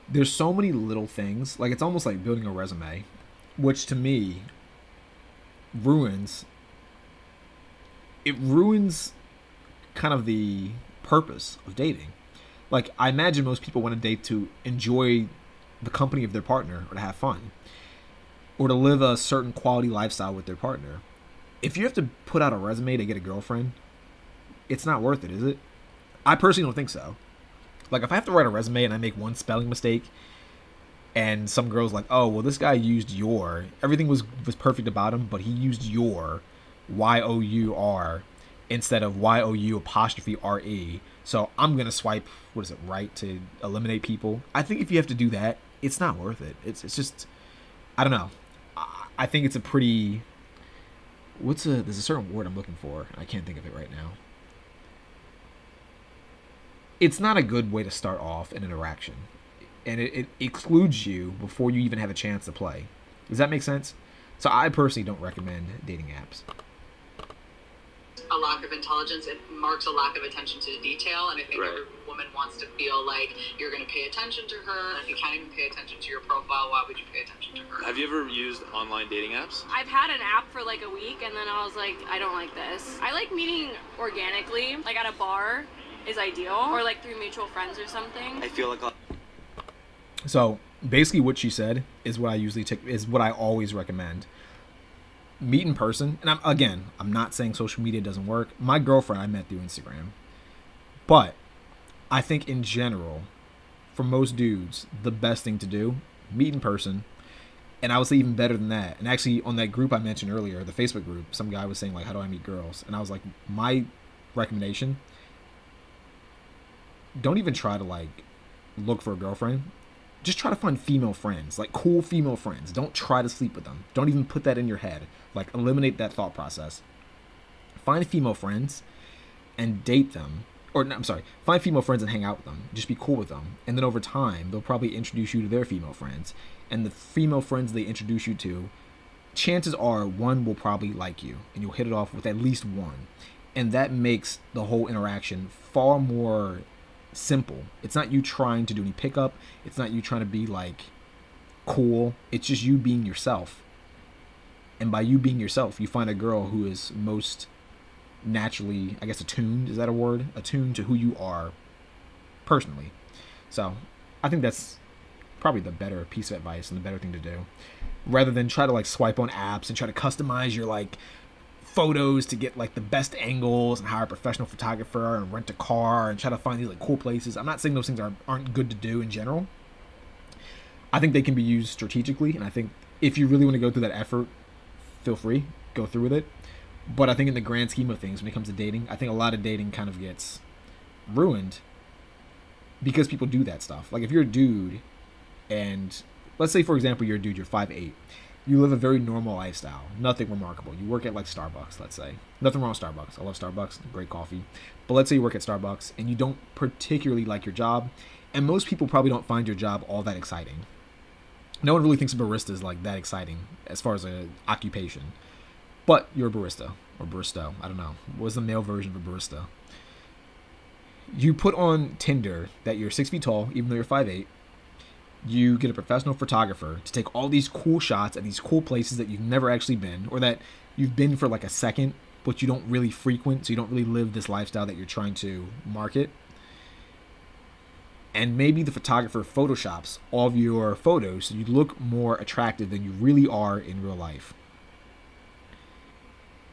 There's so many little things. Like, it's almost like building a resume, which to me ruins kind of the purpose of dating. Like, I imagine most people want to date to enjoy the company of their partner or to have fun or to live a certain quality lifestyle with their partner. If you have to put out a resume to get a girlfriend, it's not worth it, is it? I personally don't think so. Like, if I have to write a resume and I make one spelling mistake and some girl's like, oh, well, this guy used your, everything was perfect about him, but he used your, Y-O-U-R, instead of Y-O-U''R-E. So I'm going to swipe, right, to eliminate people. I think if you have to do that, it's not worth it. It's just, I don't know. I think it's a pretty, there's a certain word I'm looking for. I can't think of it right now. It's not a good way to start off an interaction. And it excludes you before you even have a chance to play. Does that make sense? So I personally don't recommend dating apps. A lack of intelligence, it marks a lack of attention to detail, and I think every woman wants to feel like you're going to pay attention to her. If you can't even pay attention to your profile, why would you pay attention to her? Have you ever used online dating apps? I've had an app for like a week, and then I was like, I don't like this. I like meeting organically, like at a bar is ideal, or like through mutual friends or something. I feel like So basically what she said is what I always recommend. Meet in person. And I'm not saying social media doesn't work. My girlfriend I met through Instagram. But I think in general, for most dudes, the best thing to do, meet in person. And I would say even better than that. And actually on that group I mentioned earlier, the Facebook group, some guy was saying like, how do I meet girls? And I was like, my recommendation, don't even try to like look for a girlfriend. Just try to find female friends, like cool female friends. Don't try to sleep with them. Don't even put that in your head. Like, eliminate that thought process. Find female friends and date them. Find female friends and hang out with them. Just be cool with them. And then over time, they'll probably introduce you to their female friends. And the female friends they introduce you to, chances are one will probably like you. And you'll hit it off with at least one. And that makes the whole interaction far more simple. It's not you trying to do any pickup. It's not you trying to be like cool. It's just you being yourself. And by you being yourself, you find a girl who is most naturally, I guess, attuned. Is that a word? Attuned to who you are personally. So I think that's probably the better piece of advice and the better thing to do, rather than try to like swipe on apps and try to customize your like photos to get like the best angles and hire a professional photographer and rent a car and try to find these like cool places. I'm not saying those things aren't good to do in general. I think they can be used strategically, and I think if you really want to go through that effort, feel free, go through with it. But I think in the grand scheme of things, when it comes to dating, I think a lot of dating kind of gets ruined because people do that stuff. Like if you're a dude and let's say, for example, you're a dude, you're 5'8", you live a very normal lifestyle, nothing remarkable. You work at like Starbucks, let's say. Nothing wrong with Starbucks. I love Starbucks, great coffee. But let's say you work at Starbucks and you don't particularly like your job, and most people probably don't find your job all that exciting. No one really thinks a barista is like that exciting as far as an occupation. But you're a barista, or baristo, I don't know. What's the male version of a barista? You put on Tinder that you're 6 feet tall, even though you're 5'8". You get a professional photographer to take all these cool shots at these cool places that you've never actually been, or that you've been for like a second, but you don't really frequent, so you don't really live this lifestyle that you're trying to market. And maybe the photographer photoshops all of your photos so you look more attractive than you really are in real life.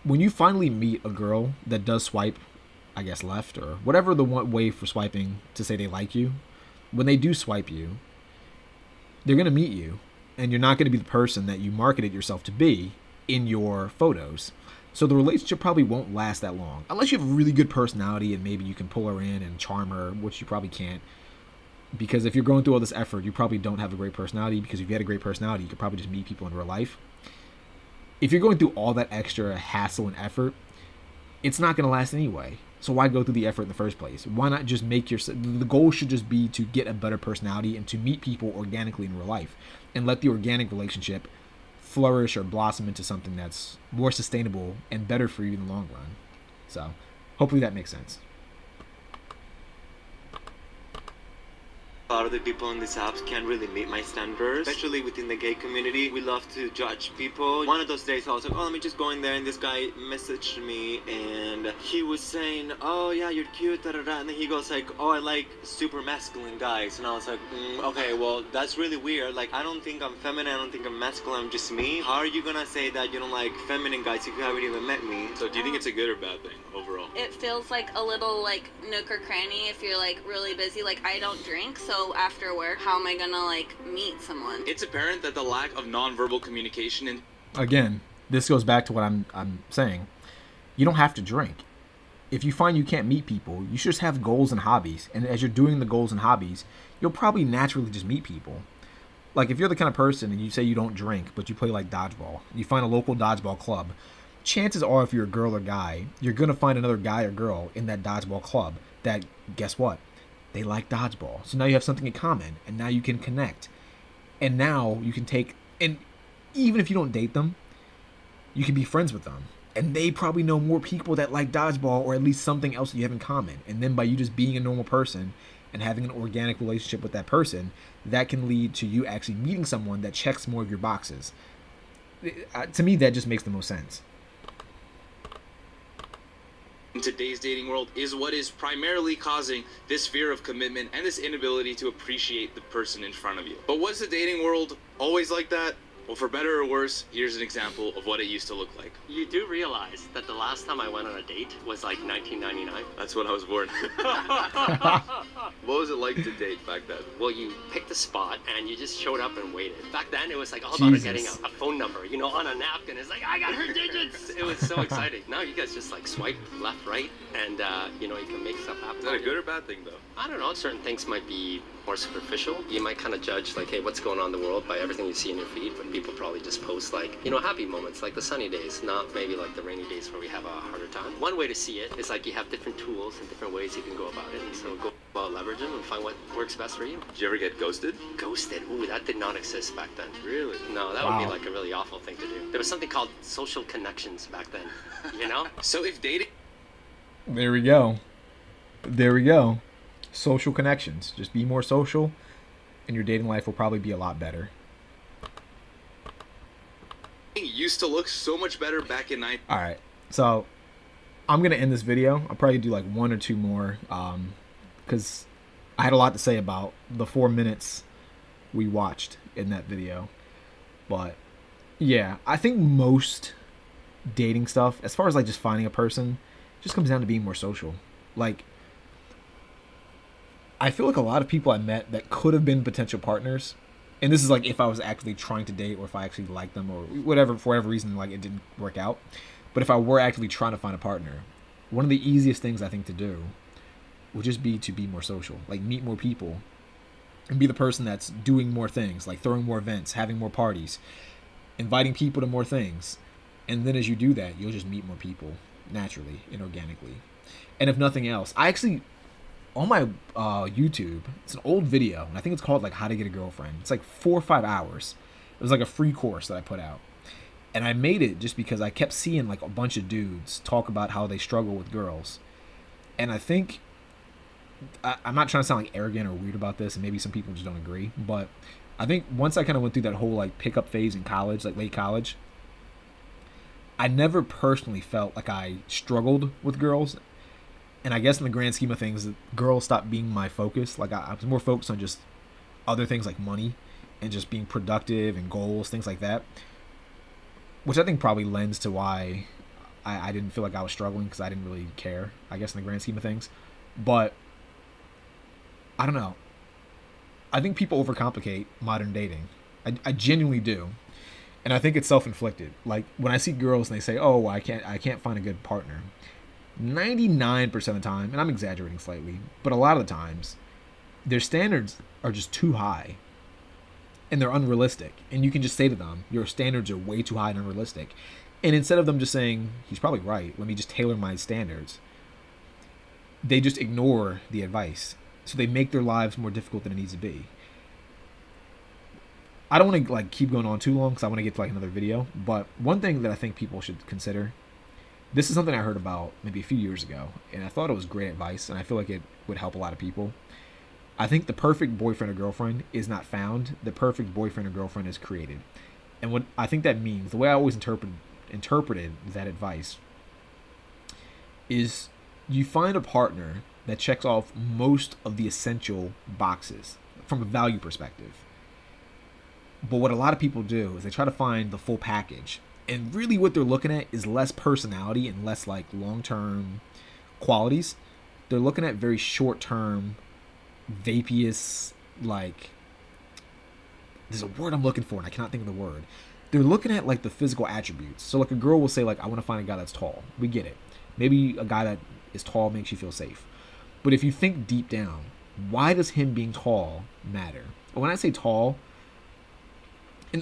When you finally meet a girl that does swipe, I guess left, or whatever the one way for swiping to say they like you, when they do swipe you, they're going to meet you, and you're not going to be the person that you marketed yourself to be in your photos. So the relationship probably won't last that long. Unless you have a really good personality and maybe you can pull her in and charm her, which you probably can't. Because if you're going through all this effort, you probably don't have a great personality, because if you had a great personality, you could probably just meet people in real life. if you're going through all that extra hassle and effort, it's not going to last anyway. So why go through the effort in the first place? Why not just make your... The goal should just be to get a better personality and to meet people organically in real life and let the organic relationship flourish or blossom into something that's more sustainable and better for you in the long run. So hopefully that makes sense. A lot of the people on these apps can't really meet my standards, especially within the gay community. We love to judge people. One of those days I was like, oh, let me just go in there, and this guy messaged me and he was saying, oh yeah, you're cute, da da da, and then he goes like, oh, I like super masculine guys, and I was like, okay, well, that's really weird. Like, I don't think I'm feminine, I don't think I'm masculine, I'm just me. How are you gonna say that you don't like feminine guys if you haven't even met me? So do you think it's a good or bad thing overall? It feels like a little like nook or cranny if you're like really busy. Like, I don't drink, so after work, how am I gonna like meet someone? It's apparent that the lack of nonverbal communication and Again, this goes back to what I'm saying. You don't have to drink. If you find you can't meet people, you should just have goals and hobbies. And as you're doing the goals and hobbies, you'll probably naturally just meet people. Like, if you're the kind of person and you say you don't drink, but you play like dodgeball, you find a local dodgeball club, chances are if you're a girl or guy, you're going to find another guy or girl in that dodgeball club that, guess what? They like dodgeball. So now you have something in common, and now you can connect. And now you can take, and even if you don't date them, you can be friends with them. And they probably know more people that like dodgeball, or at least something else that you have in common. And then by you just being a normal person and having an organic relationship with that person, that can lead to you actually meeting someone that checks more of your boxes. To me, that just makes the most sense. in today's dating world is what is primarily causing this fear of commitment and this inability to appreciate the person in front of you. But was the dating world always like that? Well, for better or worse, here's an example of what it used to look like. You do realize that the last time I went on a date was like 1999? That's when I was born. What was it like to date back then? Well, you picked a spot and you just showed up and waited. Back then, it was like all about getting a phone number, you know, on a napkin. It's like, I got her digits! It was so exciting. Now you guys just like swipe left, right, and you know, you can make stuff happen. Is that a good or bad thing, though? I don't know. Certain things might be more superficial. You might kind of judge like, hey, what's going on in the world by everything you see in your feed, but people probably just post like, you know, happy moments, like the sunny days, not maybe like the rainy days where we have a harder time. One way to see it is like you have different tools and different ways you can go about it, and so go about leverage them and find what works best for you. Did you ever get ghosted? Ghosted? Ooh, that did not exist back then. Really? No, that would be like a really awful thing to do. There was something called social connections back then, you know? So if dating... There we go. There we go. Social connections. Just be more social, and your dating life will probably be a lot better. used to look so much better back in 9. Alright, so I'm going to end this video. I'll probably do like 1 or 2 more, because I had a lot to say about the 4 minutes we watched in that video. But yeah, I think most dating stuff, as far as like just finding a person, just comes down to being more social. Like, I feel like a lot of people I met that could have been potential partners, and this is like if I was actually trying to date or if I actually liked them or whatever, for whatever reason, like it didn't work out. But if I were actually trying to find a partner, one of the easiest things I think to do would just be to be more social, like meet more people and be the person that's doing more things, like throwing more events, having more parties, inviting people to more things. And then as you do that, you'll just meet more people naturally and organically. And if nothing else, I actually, on my YouTube, it's an old video, and I think it's called like How to Get a Girlfriend. It's like 4 or 5 hours. It was like a free course that I put out. And I made it just because I kept seeing like a bunch of dudes talk about how they struggle with girls. And I think, I'm not trying to sound like arrogant or weird about this, and maybe some people just don't agree, but I think once I kind of went through that whole like pickup phase in college, like late college, I never personally felt like I struggled with girls. And I guess in the grand scheme of things, girls stopped being my focus. Like I was more focused on just other things like money and just being productive and goals, things like that. Which I think probably lends to why I didn't feel like I was struggling, because I didn't really care, I guess, in the grand scheme of things. But I don't know. I think people overcomplicate modern dating. I genuinely do. And I think it's self-inflicted. Like when I see girls and they say, oh, I can't find a good partner. 99% of the time, and I'm exaggerating slightly, but a lot of the times, their standards are just too high. and they're unrealistic. And you can just say to them, your standards are way too high and unrealistic. And instead of them just saying, he's probably right, let me just tailor my standards, they just ignore the advice. So they make their lives more difficult than it needs to be. I don't want to like keep going on too long because I want to get to like another video. But one thing that I think people should consider, this is something I heard about maybe a few years ago, and I thought it was great advice, and I feel like it would help a lot of people. I think the perfect boyfriend or girlfriend is not found. The perfect boyfriend or girlfriend is created. And what I think that means, the way I always interpreted that advice, is you find a partner that checks off most of the essential boxes from a value perspective. But what a lot of people do is they try to find the full package. And really what they're looking at is less personality and less like long-term qualities. They're looking at very short-term, vaporous, like, there's a word I'm looking for and I cannot think of the word. They're looking at like the physical attributes. So like a girl will say like, I want to find a guy that's tall. We get it. Maybe a guy that is tall makes you feel safe. But if you think deep down, why does him being tall matter? When I say tall,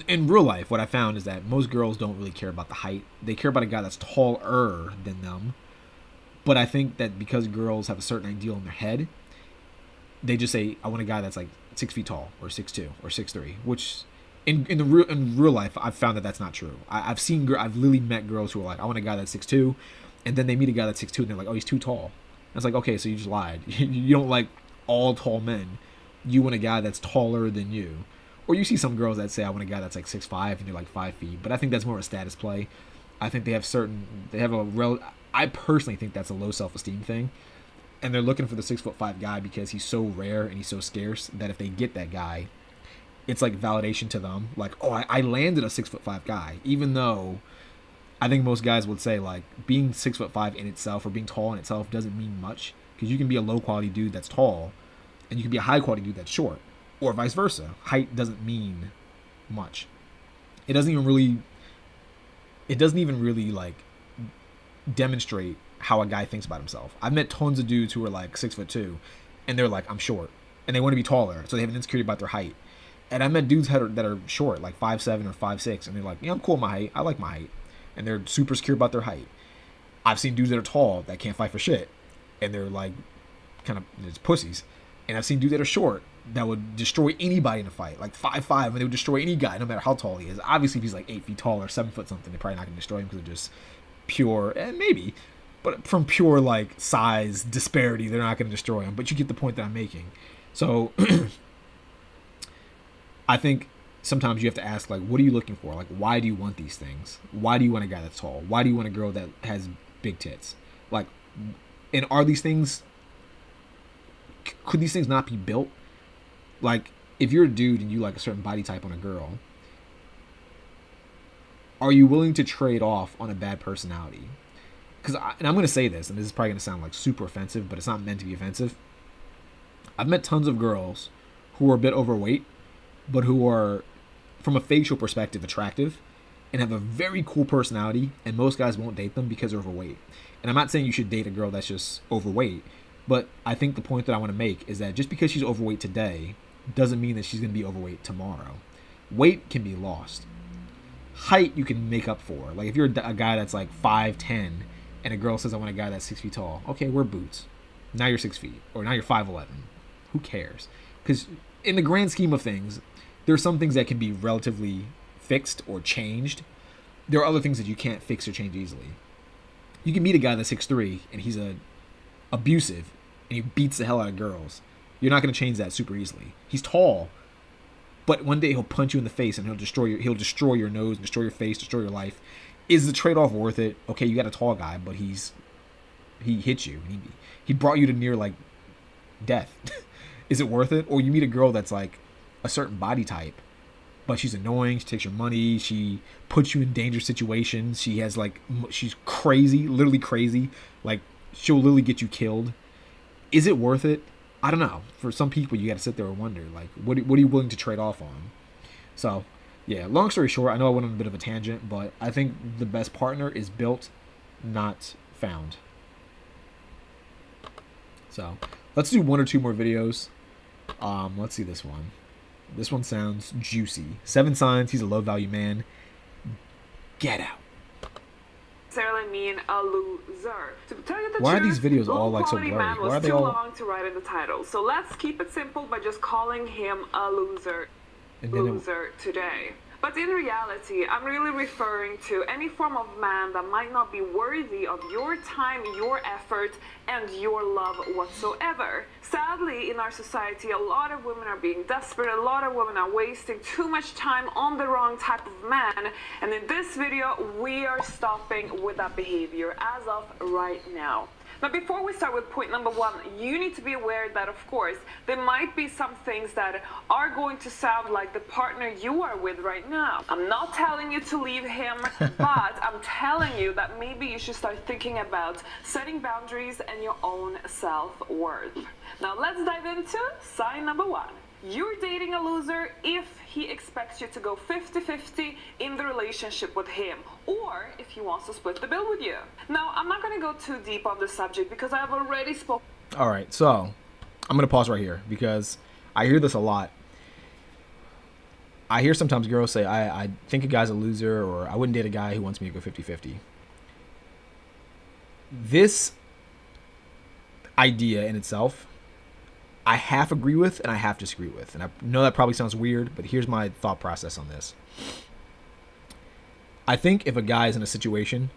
in real life, what I found is that most girls don't really care about the height. They care about a guy that's taller than them. But I think that because girls have a certain ideal in their head, they just say, I want a guy that's like 6 feet tall or 6'2" or 6'3", which in real life, I've found that that's not true. I've literally met girls who are like, I want a guy that's 6'2", and then they meet a guy that's 6'2", and they're like, oh, he's too tall. And it's like, okay, so you just lied. You don't like all tall men. You want a guy that's taller than you. Or you see some girls that say, I want a guy that's like 6'5", and they're like 5 feet. But I think that's more of a status play. I think I personally think that's a low self-esteem thing. And they're looking for the 6'5" guy because he's so rare and he's so scarce that if they get that guy, it's like validation to them. Like, oh, I landed a 6'5" guy. Even though I think most guys would say like being 6'5" in itself or being tall in itself doesn't mean much. Because you can be a low quality dude that's tall and you can be a high quality dude that's short. Or vice versa. Height doesn't mean much. It doesn't even really like demonstrate how a guy thinks about himself. I've met tons of dudes who are like 6'2", and they're like, I'm short, and they want to be taller, so they have an insecurity about their height. And I met dudes that are short, like 5'7" or 5'6", and they're like, yeah, I'm cool with my height. I like my height, and they're super secure about their height. I've seen dudes that are tall that can't fight for shit, and they're like, kind of just pussies. And I've seen dudes that are short that would destroy anybody in a fight, like 5'5", and they would destroy any guy, no matter how tall he is. Obviously, if he's like 8 feet tall or 7 foot something, they're probably not gonna destroy him because they're just pure, and maybe. But from pure like size disparity, they're not going to destroy him. But you get the point that I'm making. So I think sometimes you have to ask, like, what are you looking for? Like, why do you want these things? Why do you want a guy that's tall? Why do you want a girl that has big tits? Like, and are these things, could these things not be built? Like, if you're a dude and you like a certain body type on a girl, are you willing to trade off on a bad personality? And I'm going to say this, and this is probably going to sound like super offensive, but it's not meant to be offensive. I've met tons of girls who are a bit overweight, but who are, from a facial perspective, attractive, and have a very cool personality, and most guys won't date them because they're overweight. And I'm not saying you should date a girl that's just overweight, but I think the point that I want to make is that just because she's overweight today doesn't mean that she's going to be overweight tomorrow. Weight can be lost. Height you can make up for. Like if you're a guy that's like 5'10", and a girl says, I want a guy that's 6 feet tall. Okay, wear boots. Now you're 6 feet. Or now you're 5'11". Who cares? Because in the grand scheme of things, there are some things that can be relatively fixed or changed. There are other things that you can't fix or change easily. You can meet a guy that's 6'3", and he's abusive, and he beats the hell out of girls. You're not going to change that super easily. He's tall, but one day he'll punch you in the face, and he'll destroy your nose, destroy your face, destroy your life. Is the trade-off worth it? Okay, you got a tall guy, but he hit you. He brought you to near like death. Is it worth it? Or you meet a girl that's like a certain body type, but she's annoying. She takes your money. She puts you in dangerous situations. She's crazy, literally crazy. Like she'll literally get you killed. Is it worth it? I don't know. For some people, you got to sit there and wonder, like, what are you willing to trade off on? So. Yeah, long story short, I know I went on a bit of a tangent, but I think the best partner is built, not found. So, let's do 1 or 2 more videos. Let's see this one. This one sounds juicy. 7 signs he's a low-value man. Get out. Necessarily mean a loser. To tell you the Why are truth, these videos all like so low-quality blurry? man Why are was they too all? long to write in the title, so let's keep it simple by just calling him a loser. And then Loser today. But in reality, I'm really referring to any form of man that might not be worthy of your time, your effort, and your love whatsoever. Sadly, in our society, a lot of women are being desperate, a lot of women are wasting too much time on the wrong type of man, and in this video, we are stopping with that behavior as of right now. Now, before we start with point number 1, you need to be aware that, of course, there might be some things that are going to sound like the partner you are with right now. I'm not telling you to leave him, but I'm telling you that maybe you should start thinking about setting boundaries and your own self-worth. Now, let's dive into sign number 1. You're dating a loser if he expects you to go 50-50 in the relationship with him, or if he wants to split the bill with you. Now, I'm not going to go too deep on this subject because I've already spoken. All right, so I'm going to pause right here because I hear this a lot. I hear sometimes girls say, I think a guy's a loser, or I wouldn't date a guy who wants me to go 50-50. This idea in itself, I half agree with and I half disagree with. And I know that probably sounds weird, but here's my thought process on this. I think if a guy is in a situation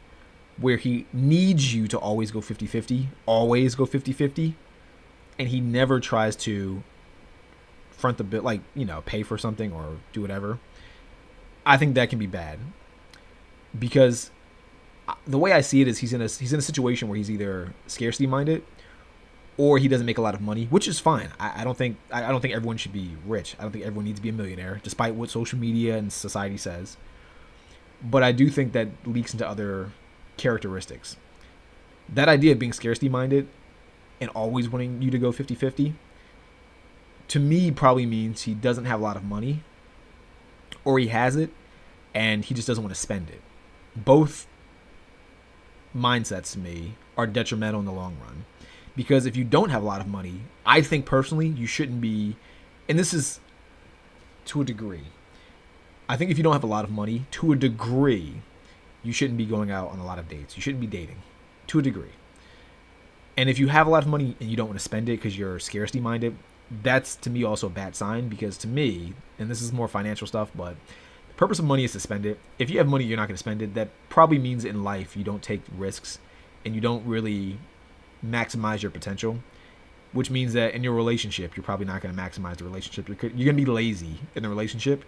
where he needs you to always go 50-50, and he never tries to front the bill, like, you know, pay for something or do whatever, I think that can be bad. Because the way I see it is he's in a situation where he's either scarcity minded or he doesn't make a lot of money, which is fine. I don't think everyone should be rich. I don't think everyone needs to be a millionaire, despite what social media and society says. But I do think that leaks into other characteristics. That idea of being scarcity minded and always wanting you to go 50-50, to me, probably means he doesn't have a lot of money, or he has it and he just doesn't want to spend it. Both mindsets to me are detrimental in the long run. Because if you don't have a lot of money, I think personally you shouldn't be, and this is to a degree, I think if you don't have a lot of money, to a degree, you shouldn't be going out on a lot of dates. You shouldn't be dating, to a degree. And if you have a lot of money and you don't want to spend it because you're scarcity minded, that's to me also a bad sign. Because to me, and this is more financial stuff, but the purpose of money is to spend it. If you have money, you're not going to spend it. That probably means in life you don't take risks and you don't really maximize your potential, which means that in your relationship, you're probably not going to maximize the relationship. You're going to be lazy in the relationship,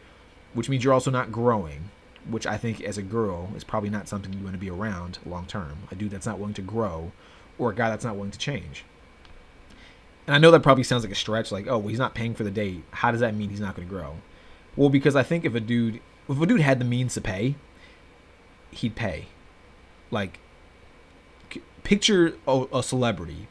which means you're also not growing, which I think as a girl is probably not something you want to be around long term. A dude that's not willing to grow, or a guy that's not willing to change. And I know that probably sounds like a stretch, like, oh, well, he's not paying for the date. How does that mean he's not going to grow? Well, because I think if a dude had the means to pay, he'd pay. Like, picture a celebrity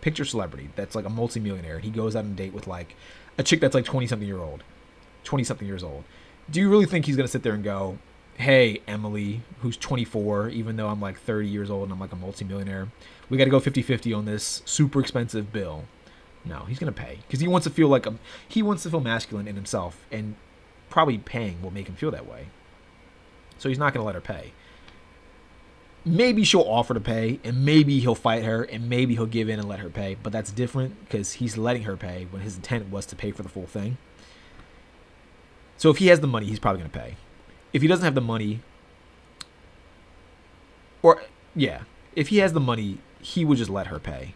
that's like a multimillionaire. He goes out on a date with like a chick that's like 20-something years old. Do you really think he's going to sit there and go, hey, Emily, who's 24, even though I'm like 30 years old and I'm like a multimillionaire, we got to go 50-50 on this super expensive bill? No, he's going to pay because he wants to feel like he wants to feel masculine in himself, and probably paying will make him feel that way. So he's not going to let her pay. Maybe she'll offer to pay, and maybe he'll fight her, and maybe he'll give in and let her pay. But that's different because he's letting her pay when his intent was to pay for the full thing. So if he has the money, he's probably going to pay. If he doesn't have the money, if he has the money, he would just let her pay.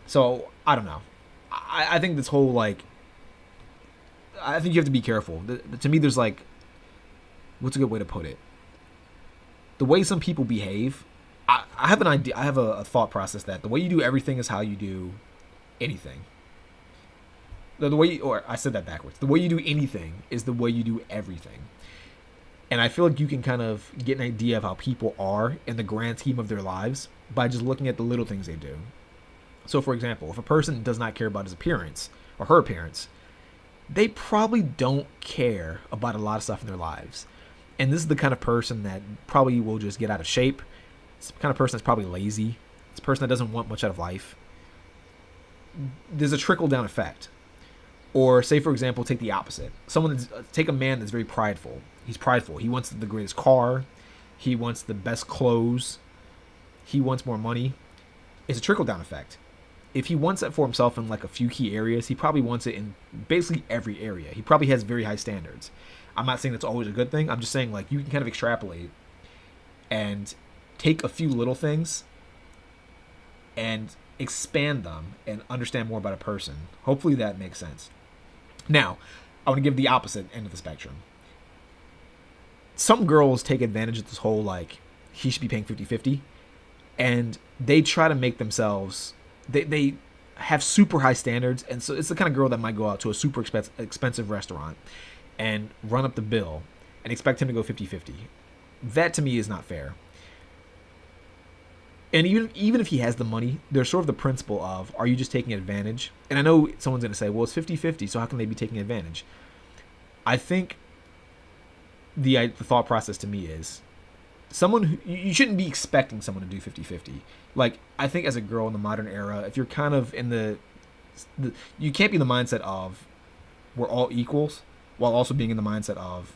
So I don't know. I think this whole I think you have to be careful. To me, there's like, what's a good way to put it? The way some people behave, I have an idea. I have a thought process that the way you do everything is how you do anything. I said that backwards. The way you do anything is the way you do everything. And I feel like you can kind of get an idea of how people are in the grand scheme of their lives by just looking at the little things they do. So, for example, if a person does not care about his appearance or her appearance, they probably don't care about a lot of stuff in their lives. And this is the kind of person that probably will just get out of shape. It's the kind of person that's probably lazy. It's a person that doesn't want much out of life. There's a trickle-down effect. Or say, for example, take the opposite. Take a man that's very prideful. He's prideful. He wants the greatest car. He wants the best clothes. He wants more money. It's a trickle-down effect. If he wants that for himself in like a few key areas, he probably wants it in basically every area. He probably has very high standards. I'm not saying that's always a good thing. I'm just saying like you can kind of extrapolate and take a few little things and expand them and understand more about a person. Hopefully that makes sense. Now, I want to give the opposite end of the spectrum. Some girls take advantage of this whole, like, he should be paying 50-50, and they try to make themselves, they have super high standards, and so it's the kind of girl that might go out to a super expensive restaurant and run up the bill and expect him to go 50-50. That, to me, is not fair. And even if he has the money, there's sort of the principle of, are you just taking advantage? And I know someone's going to say, well, it's 50-50, so how can they be taking advantage? I think the thought process to me is, you shouldn't be expecting someone to do 50-50. Like, I think as a girl in the modern era, if you're kind of in you can't be in the mindset of, we're all equals, while also being in the mindset of,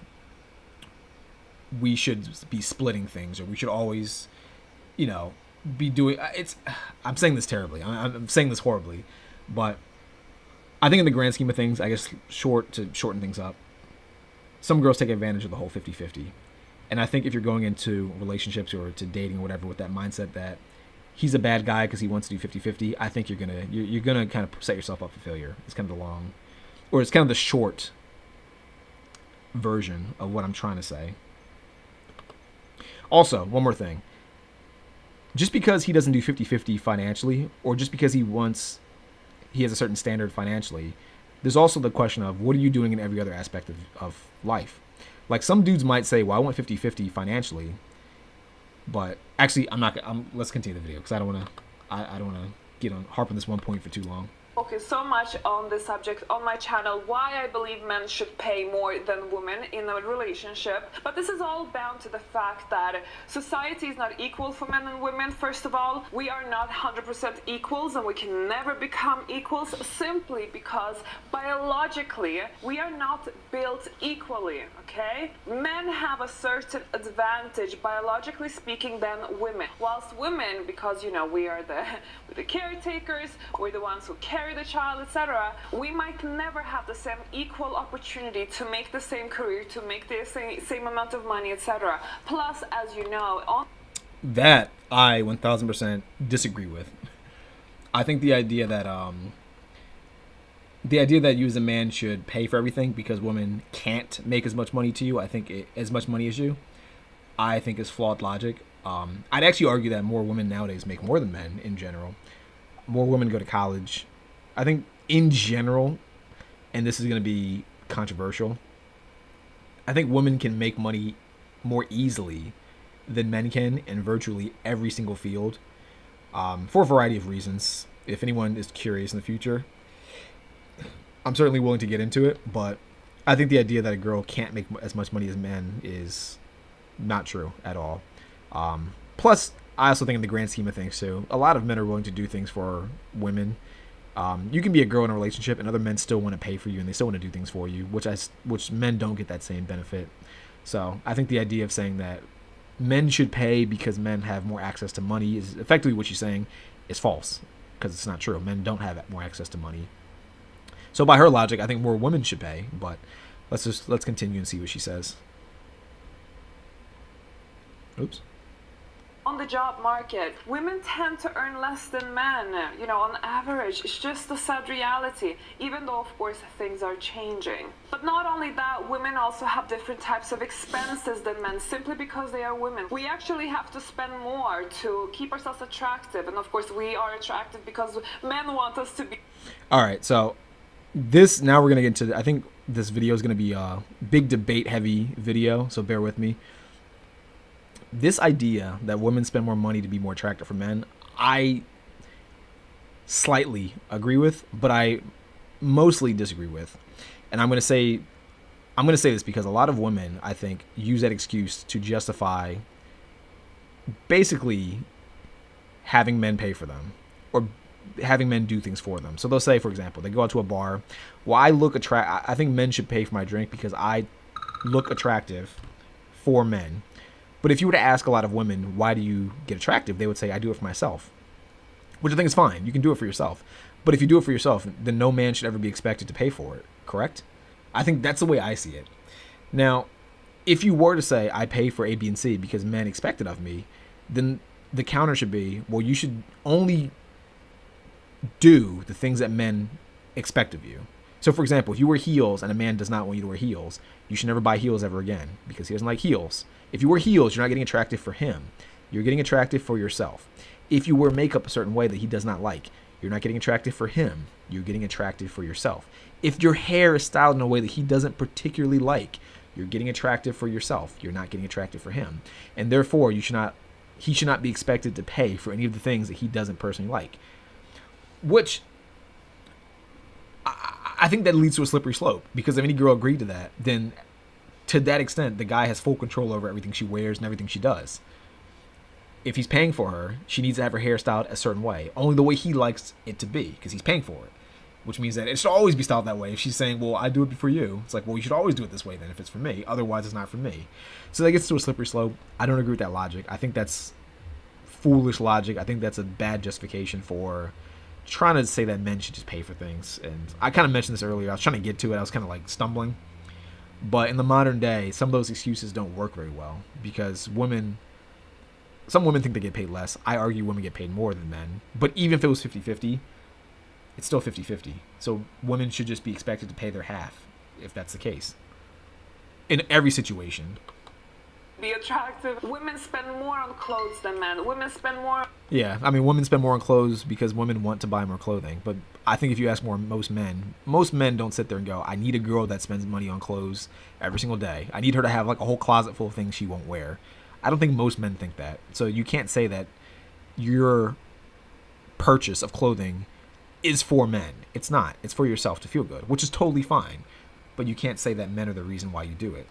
we should be splitting things, or we should always, be doing I'm saying this terribly. I'm saying this horribly, but I think in the grand scheme of things, I guess to shorten things up, some girls take advantage of the whole 50-50. And I think if you're going into relationships or to dating or whatever with that mindset that he's a bad guy because he wants to do 50-50, I think you're gonna kind of set yourself up for failure. It's kind of it's kind of the short version of what I'm trying to say. Also, one more thing. Just because he doesn't do 50-50 financially, or just because he has a certain standard financially, there's also the question of, what are you doing in every other aspect of life? Like, some dudes might say, well, I want 50-50 financially, but actually, let's continue the video, because I don't want to harp on this one point for too long. Focus so much on this subject on my channel, why I believe men should pay more than women in a relationship. But this is all bound to the fact that society is not equal for men and women. First of all, we are not 100% equals, and we can never become equals simply because biologically we are not built equally, okay? Men have a certain advantage, biologically speaking, than women. Whilst women, because we are the caretakers, we're the ones who carry the child, etc., we might never have the same equal opportunity to make the same career, to make the same amount of money, etc. Plus, as you know, that I 1000% disagree with. I think the idea that you as a man should pay for everything because women can't make as much money to you, as much money as you, I think is flawed logic. I'd actually argue that more women nowadays make more than men in general. More women go to college. I think in general, and this is going to be controversial, I think women can make money more easily than men can in virtually every single field, for a variety of reasons. If anyone is curious in the future, I'm certainly willing to get into it, but I think the idea that a girl can't make as much money as men is not true at all. Plus, I also think in the grand scheme of things too, a lot of men are willing to do things for women. You can be a girl in a relationship and other men still want to pay for you and they still want to do things for you, which men don't get that same benefit. So I think the idea of saying that men should pay because men have more access to money is effectively what you're saying is false, because it's not true. Men don't have more access to money. So by her logic, I think more women should pay, but let's continue and see what she says. Oops. On the job market, women tend to earn less than men, on average. It's just a sad reality, even though, of course, things are changing. But not only that, women also have different types of expenses than men, simply because they are women. We actually have to spend more to keep ourselves attractive, and of course, we are attractive because men want us to be. All right, so now we're going to get into, I think this video is going to be a big debate-heavy video, so bear with me. This idea that women spend more money to be more attractive for men, I slightly agree with, but I mostly disagree with. And I'm going to say this because a lot of women, I think, use that excuse to justify basically having men pay for them, or having men do things for them. So they'll say, for example, they go out to a bar. Well, I think men should pay for my drink because I look attractive for men. But if you were to ask a lot of women, why do you get attractive? They would say, I do it for myself. Which I think is fine. You can do it for yourself. But if you do it for yourself, then no man should ever be expected to pay for it. Correct? I think that's the way I see it. Now, if you were to say, I pay for A, B, and C because men expect it of me, then the counter should be, well, you should only do the things that men expect of you. So, for example, if you wear heels and a man does not want you to wear heels, you should never buy heels ever again because he doesn't like heels. If you wear heels, you're not getting attractive for him. You're getting attractive for yourself. If you wear makeup a certain way that he does not like, you're not getting attractive for him. You're getting attractive for yourself. If your hair is styled in a way that he doesn't particularly like, you're getting attractive for yourself. You're not getting attractive for him. And therefore, he should not be expected to pay for any of the things that he doesn't personally like. Which, I think that leads to a slippery slope. Because if any girl agreed to that, then to that extent, the guy has full control over everything she wears and everything she does. If he's paying for her, she needs to have her hair styled a certain way. Only the way he likes it to be, because he's paying for it. Which means that it should always be styled that way. If she's saying, well, I do it for you, it's like, well, you should always do it this way then if it's for me. Otherwise, it's not for me. So that gets to a slippery slope. I don't agree with that logic. I think that's foolish logic. I think that's a bad justification for trying to say that men should just pay for things. And I kind of mentioned this earlier. I was trying to get to it. I was kind of like stumbling. But in the modern day, some of those excuses don't work very well because some women think they get paid less. I argue women get paid more than men. But even if it was 50-50, it's still 50-50. So women should just be expected to pay their half, if that's the case. In every situation. Be attractive. Women spend more on clothes than men. Women spend more. Yeah, I mean, women spend more on clothes because women want to buy more clothing. But I think if you ask most men don't sit there and go, I need a girl that spends money on clothes every single day. I need her to have like a whole closet full of things she won't wear. I don't think most men think that. So you can't say that your purchase of clothing is for men. It's not. It's for yourself to feel good, which is totally fine. But you can't say that men are the reason why you do it.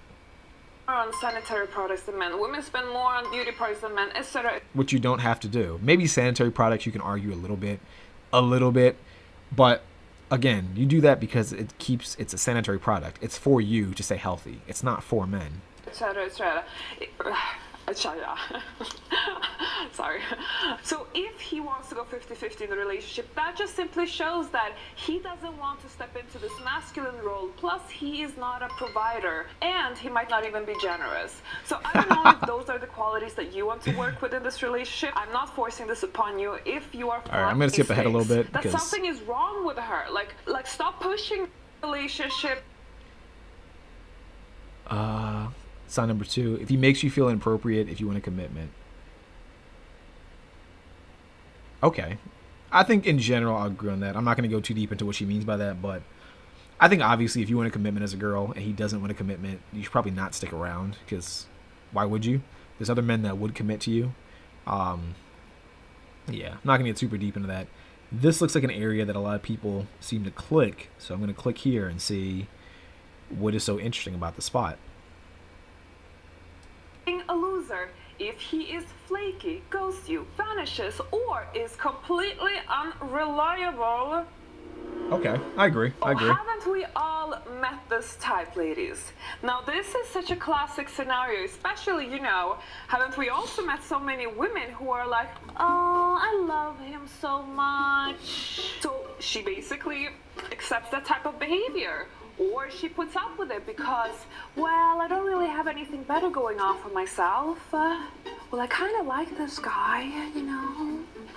On sanitary products than men. Women spend more on beauty products than men, etc. Which you don't have to do. Maybe sanitary products you can argue a little bit. But again, you do that because it's a sanitary product. It's for you to stay healthy. It's not for men. Etc. Sorry. So if he wants to go 50-50 in the relationship, that just simply shows that he doesn't want to step into this masculine role. Plus, he is not a provider, and he might not even be generous. So I don't know if those are the qualities that you want to work with in this relationship. I'm not forcing this upon you. If you are, all right, I'm gonna skip ahead a little bit that something is wrong with her. Like stop pushing the relationship. Sign number 2, if he makes you feel inappropriate, if you want a commitment. Okay. I think in general, I'll agree on that. I'm not going to go too deep into what she means by that, but I think obviously if you want a commitment as a girl and he doesn't want a commitment, you should probably not stick around because why would you? There's other men that would commit to you. Yeah, I'm not going to get super deep into that. This looks like an area that a lot of people seem to click, so I'm going to click here and see what is so interesting about the spot. A loser if he is flaky, ghosts you, vanishes, or is completely unreliable. Okay, I agree. Haven't we all met this type, ladies? Now, this is such a classic scenario, especially, haven't we also met so many women who are like, oh, I love him so much. So she basically accepts that type of behavior. Or she puts up with it because, well, I don't really have anything better going on for myself. Well, I kind of like this guy,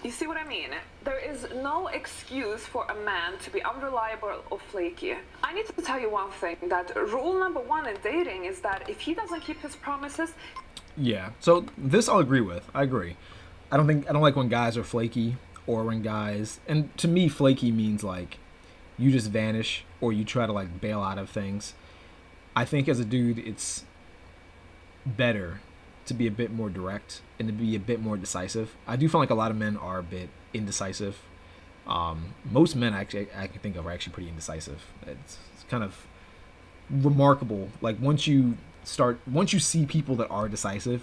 You see what I mean? There is no excuse for a man to be unreliable or flaky. I need to tell you one thing, that rule number 1 in dating is that if he doesn't keep his promises... Yeah, so this I'll agree with. I agree. I don't like when guys are flaky or when guys... And to me, flaky means like you just vanish or you try to like bail out of things. I think as a dude, it's better to be a bit more direct and to be a bit more decisive. I do feel like a lot of men are a bit indecisive. Most men I can think of are actually pretty indecisive. It's kind of remarkable. Like once you see people that are decisive,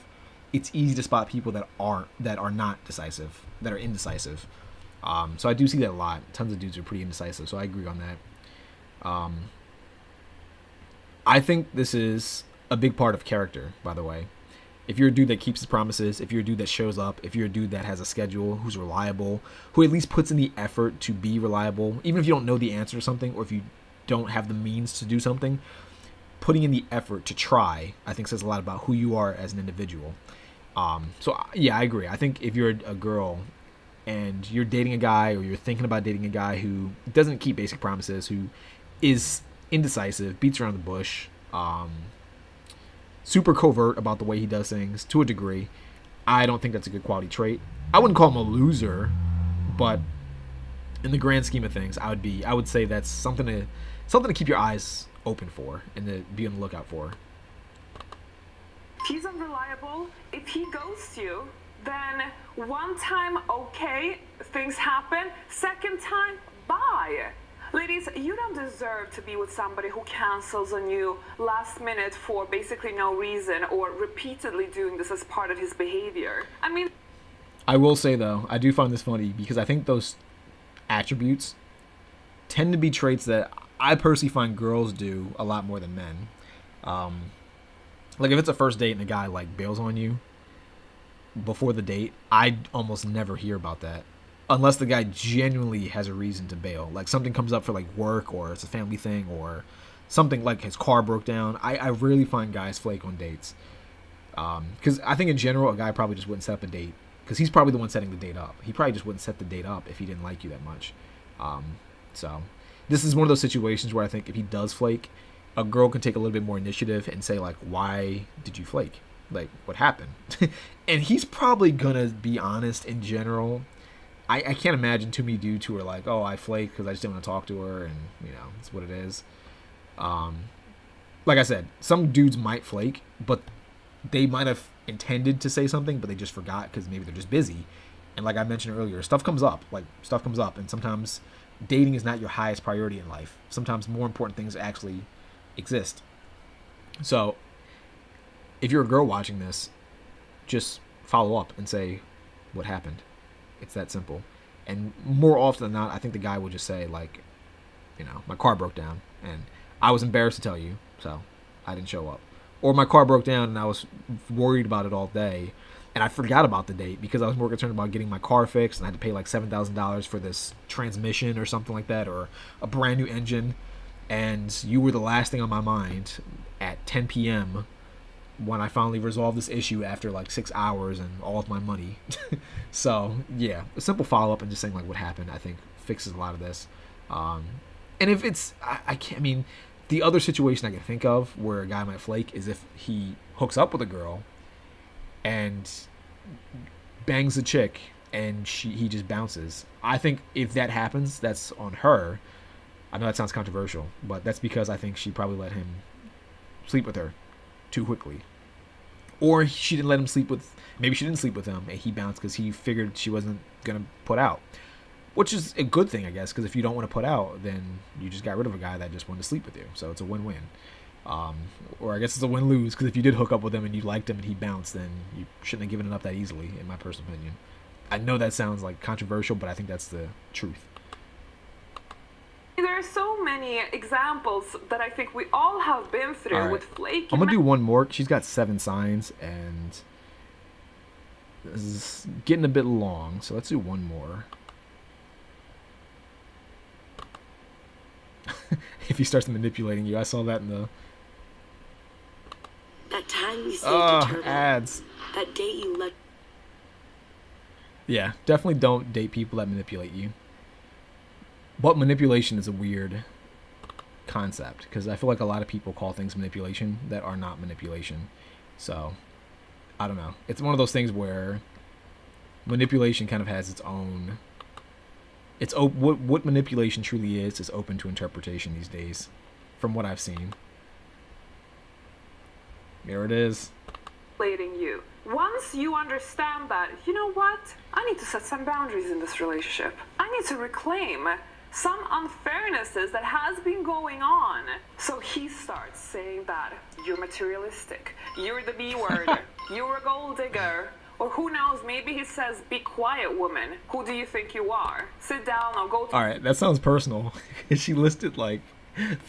it's easy to spot people that are not decisive, that are indecisive. So I do see that a lot. Tons of dudes are pretty indecisive, so I agree on that. I think this is a big part of character, by the way. If you're a dude that keeps his promises, if you're a dude that shows up, if you're a dude that has a schedule, who's reliable, who at least puts in the effort to be reliable, even if you don't know the answer to something, or if you don't have the means to do something, putting in the effort to try, I think says a lot about who you are as an individual. So yeah, I agree. I think if you're a girl and you're dating a guy, or you're thinking about dating a guy who doesn't keep basic promises, who is indecisive, beats around the bush, super covert about the way he does things to a degree, I don't think that's a good quality trait. I wouldn't call him a loser, but in the grand scheme of things, I would say that's something to keep your eyes open for and to be on the lookout for. If he's unreliable, if he ghosts you, then one time, okay, things happen. Second time, bye. Ladies, you don't deserve to be with somebody who cancels on you last minute for basically no reason, or repeatedly doing this as part of his behavior. I mean, I will say, though, I do find this funny because I think those attributes tend to be traits that I personally find girls do a lot more than men. Like if it's a first date and a guy like bails on you before the date, I almost never hear about that. Unless the guy genuinely has a reason to bail. Like something comes up for like work, or it's a family thing, or something like his car broke down. I rarely find guys flake on dates. Because I think in general, a guy probably just wouldn't set up a date. Because he's probably the one setting the date up. He probably just wouldn't set the date up if he didn't like you that much. So this is one of those situations where I think if he does flake, a girl can take a little bit more initiative and say like, why did you flake? Like, what happened? And he's probably gonna be honest in general. I can't imagine too many dudes who are like, oh, I flaked because I just didn't want to talk to her, and, you know, it's what it is. Like I said, some dudes might flake, but they might have intended to say something, but they just forgot because maybe they're just busy. And like I mentioned earlier, stuff comes up, and sometimes dating is not your highest priority in life. Sometimes more important things actually exist. So if you're a girl watching this, just follow up and say, what happened? It's that simple. And more often than not, I think the guy will just say, like, you know, my car broke down and I was embarrassed to tell you, so I didn't show up. Or my car broke down and I was worried about it all day and I forgot about the date because I was more concerned about getting my car fixed and I had to pay like $7,000 for this transmission or something like that, or a brand new engine. And you were the last thing on my mind at 10 p.m. when I finally resolved this issue after like 6 hours and all of my money. So yeah, a simple follow-up and just saying like what happened, I think fixes a lot of this. And if it's, I mean, the other situation I can think of where a guy might flake is if he hooks up with a girl and bangs the chick and he just bounces. I think if that happens, that's on her. I know that sounds controversial, but that's because I think she probably let him sleep with her too quickly. Or she didn't let him sleep with, maybe she didn't sleep with him and he bounced because he figured she wasn't going to put out. Which is a good thing, I guess, because if you don't want to put out, then you just got rid of a guy that just wanted to sleep with you. So it's a win-win. Or I guess it's a win-lose, because if you did hook up with him and you liked him and he bounced, then you shouldn't have given it up that easily, in my personal opinion. I know that sounds like controversial, but I think that's the truth. there are so many examples that I think we all have been through with flaking. I'm gonna do one more. She's got 7 signs, and this is getting a bit long, so let's do one more. If he starts manipulating you, I saw that in the that time you saved your ads. That date you let. Yeah, definitely don't date people that manipulate you. But manipulation is a weird concept, because I feel like a lot of people call things manipulation that are not manipulation. So, I don't know. It's one of those things where manipulation kind of has its own... what manipulation truly is open to interpretation these days, from what I've seen. Here it is. You. Once you understand that, you know what? I need to set some boundaries in this relationship. I need to reclaim some unfairnesses that has been going on. So he starts saying that you're materialistic, you're the B word, you're a gold digger, Or who knows, maybe he says, be quiet, woman. Who do you think you are? Sit down or go to... All right, that sounds personal. She listed like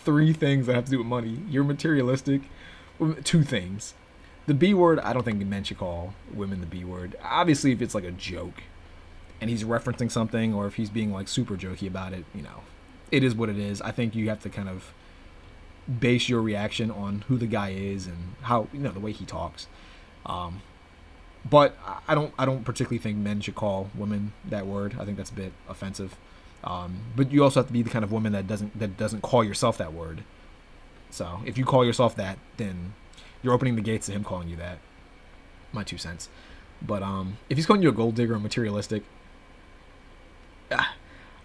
3 things that have to do with money. You're materialistic. 2 things. The B word, I don't think men should call women the B word. Obviously, if it's like a joke and he's referencing something, or if he's being like super jokey about it, you know, it is what it is. I think you have to kind of base your reaction on who the guy is and how, you know, the way he talks. But I don't particularly think men should call women that word. I think that's a bit offensive. But you also have to be the kind of woman that doesn't call yourself that word. So if you call yourself that, then you're opening the gates to him calling you that. My 2 cents. But if he's calling you a gold digger and materialistic,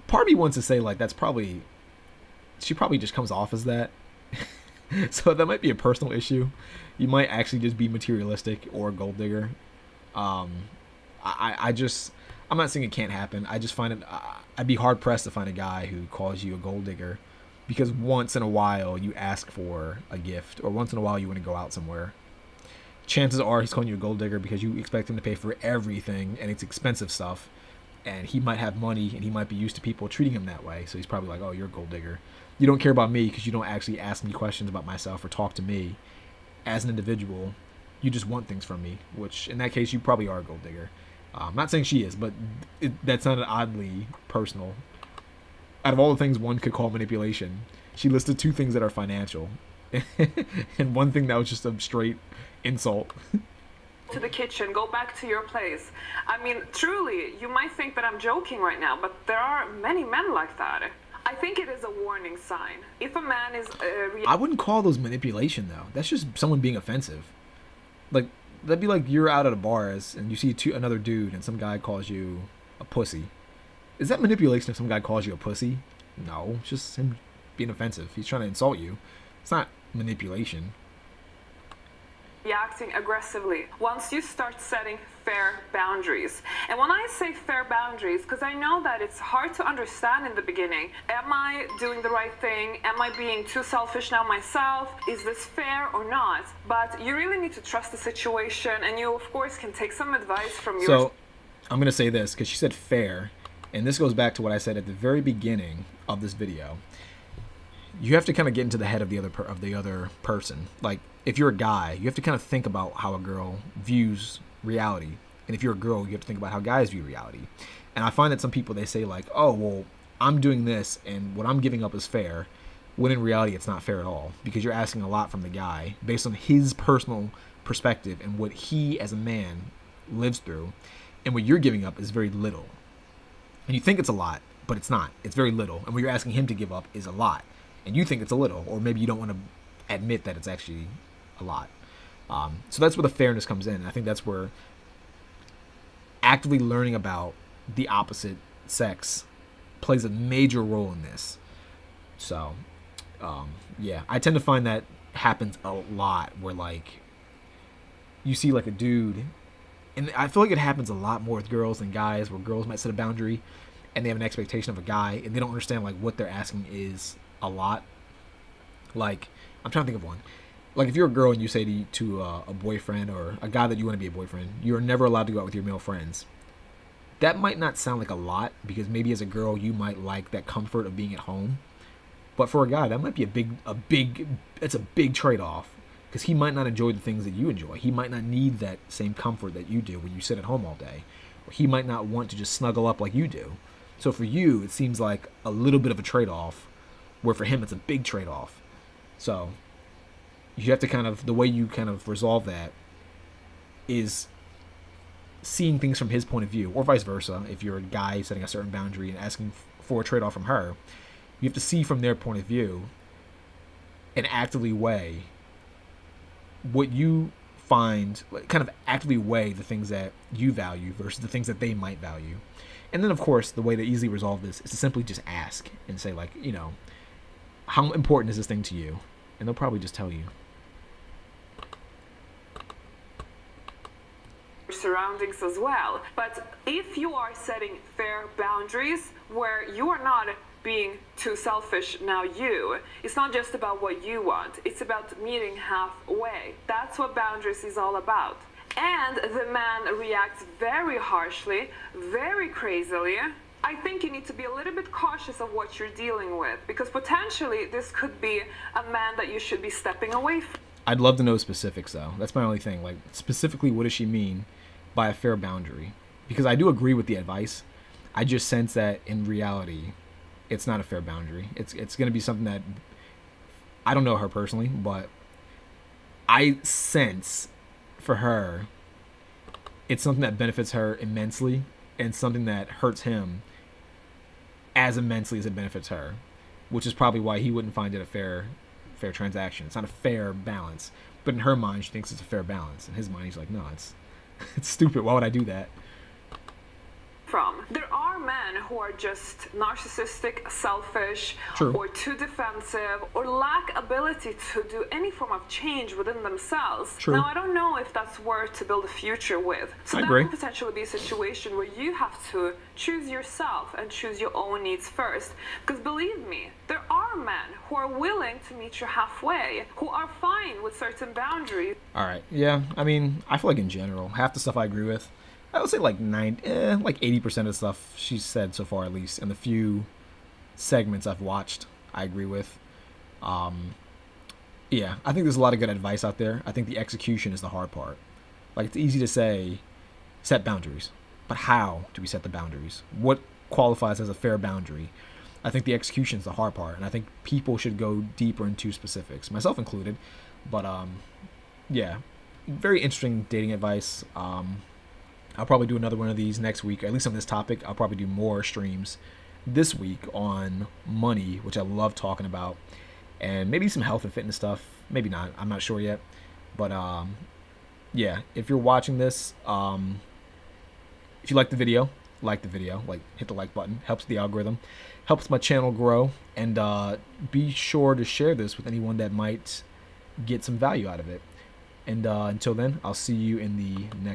part of me wants to say like she probably just comes off as that. So that might be a personal issue. You might actually just be materialistic or a gold digger. I'm not saying it can't happen. I just find it, I'd be hard pressed to find a guy who calls you a gold digger because once in a while you ask for a gift, or once in a while you want to go out somewhere. Chances are he's calling you a gold digger because you expect him to pay for everything, and it's expensive stuff, and he might have money and he might be used to people treating him that way. So he's probably like, oh, you're a gold digger. You don't care about me because you don't actually ask me questions about myself or talk to me as an individual. You just want things from me, which in that case you probably are a gold digger. I'm not saying she is, but that sounded oddly personal. Out of all the things one could call manipulation, she listed 2 things that are financial and 1 thing that was just a straight insult. To the kitchen, go back to your place. I mean, truly, you might think that I'm joking right now, but there are many men like that. I think it is a warning sign. If a man is... I wouldn't call those manipulation, though. That's just someone being offensive. Like, that'd be like you're out at a bar and you see another dude and some guy calls you a pussy. Is that manipulation if some guy calls you a pussy? No, it's just him being offensive. He's trying to insult you. It's not manipulation. Reacting aggressively once you start setting fair boundaries. And when I say fair boundaries, because I know that it's hard to understand in the beginning, am I doing the right thing? Am I being too selfish now myself? Is this fair or not? But you really need to trust the situation, and you of course can take some advice from your... So I'm going to say this because she said fair, and this goes back to what I said at the very beginning of this video. You have to kind of get into the head of the other person. Like, if you're a guy, you have to kind of think about how a girl views reality. And if you're a girl, you have to think about how guys view reality. And I find that some people, they say like, oh, well, I'm doing this and what I'm giving up is fair. When in reality, it's not fair at all, because you're asking a lot from the guy based on his personal perspective and what he as a man lives through. And what you're giving up is very little. And you think it's a lot, but it's not. It's very little. And what you're asking him to give up is a lot. And you think it's a little, or maybe you don't want to admit that it's actually a lot. So that's where the fairness comes in. And I think that's where actively learning about the opposite sex plays a major role in this. So, yeah, I tend to find that happens a lot where, like, you see, like, a dude, and I feel like it happens a lot more with girls than guys, where girls might set a boundary and they have an expectation of a guy and they don't understand, like, what they're asking is a lot. Like, I'm trying to think of one. Like, if you're a girl and you say to a boyfriend or a guy that you want to be a boyfriend, you're never allowed to go out with your male friends. That might not sound like a lot, because maybe as a girl you might like that comfort of being at home. But for a guy, that might be it's a big trade-off, because he might not enjoy the things that you enjoy. He might not need that same comfort that you do when you sit at home all day. Or he might not want to just snuggle up like you do. So for you, it seems like a little bit of a trade-off, where for him it's a big trade-off. So you have to kind of, the way you kind of resolve that is seeing things from his point of view, or vice versa. If you're a guy setting a certain boundary and asking for a trade-off from her, you have to see from their point of view and actively weigh what you find, kind of actively weigh the things that you value versus the things that they might value. And then, of course, the way to easily resolve this is to simply just ask and say, like, you know, how important is this thing to you? And they'll probably just tell you. Surroundings as well. But if you are setting fair boundaries where you are not being too selfish, now it's not just about what you want, it's about meeting halfway. That's what boundaries is all about. and the man reacts very harshly, very crazily, I think you need to be a little bit cautious of what you're dealing with, because potentially this could be a man that you should be stepping away from. I'd love to know specifics, though. That's my only thing. Like, specifically, what does she mean by a fair boundary? Because I do agree with the advice. I just sense that in reality, it's not a fair boundary. It's going to be something that, I don't know her personally, but I sense for her, it's something that benefits her immensely and something that hurts him as immensely as it benefits her, which is probably why he wouldn't find it a fair transaction. It's not a fair balance, but in her mind, she thinks it's a fair balance. In his mind, he's like, no, it's stupid. Why would I do that? There are men who are just narcissistic, selfish, True. or too defensive, or lack ability to do any form of change within themselves. True. Now, I don't know if that's worth to build a future with. So I that agree. could potentially be a situation where you have to choose yourself and choose your own needs first. Because believe me, there are men who are willing to meet you halfway, who are fine with certain boundaries. All right. Yeah. I mean, I feel like in general, half the stuff I agree with. I would say like 80% of the stuff she's said so far, at least, and the few segments I've watched, I agree with. Yeah, I think there's a lot of good advice out there. I think the execution is the hard part. Like, it's easy to say, set boundaries, but how do we set the boundaries? What qualifies as a fair boundary? I think the execution is the hard part, and I think people should go deeper into specifics, myself included. But yeah, very interesting dating advice. I'll probably do another one of these next week, at least on this topic. I'll probably do more streams this week on money, which I love talking about, and maybe some health and fitness stuff. Maybe not. I'm not sure yet. But yeah, if you're watching this, if you like the video, like hit the like button. Helps the algorithm, helps my channel grow, and be sure to share this with anyone that might get some value out of it. And until then, I'll see you in the next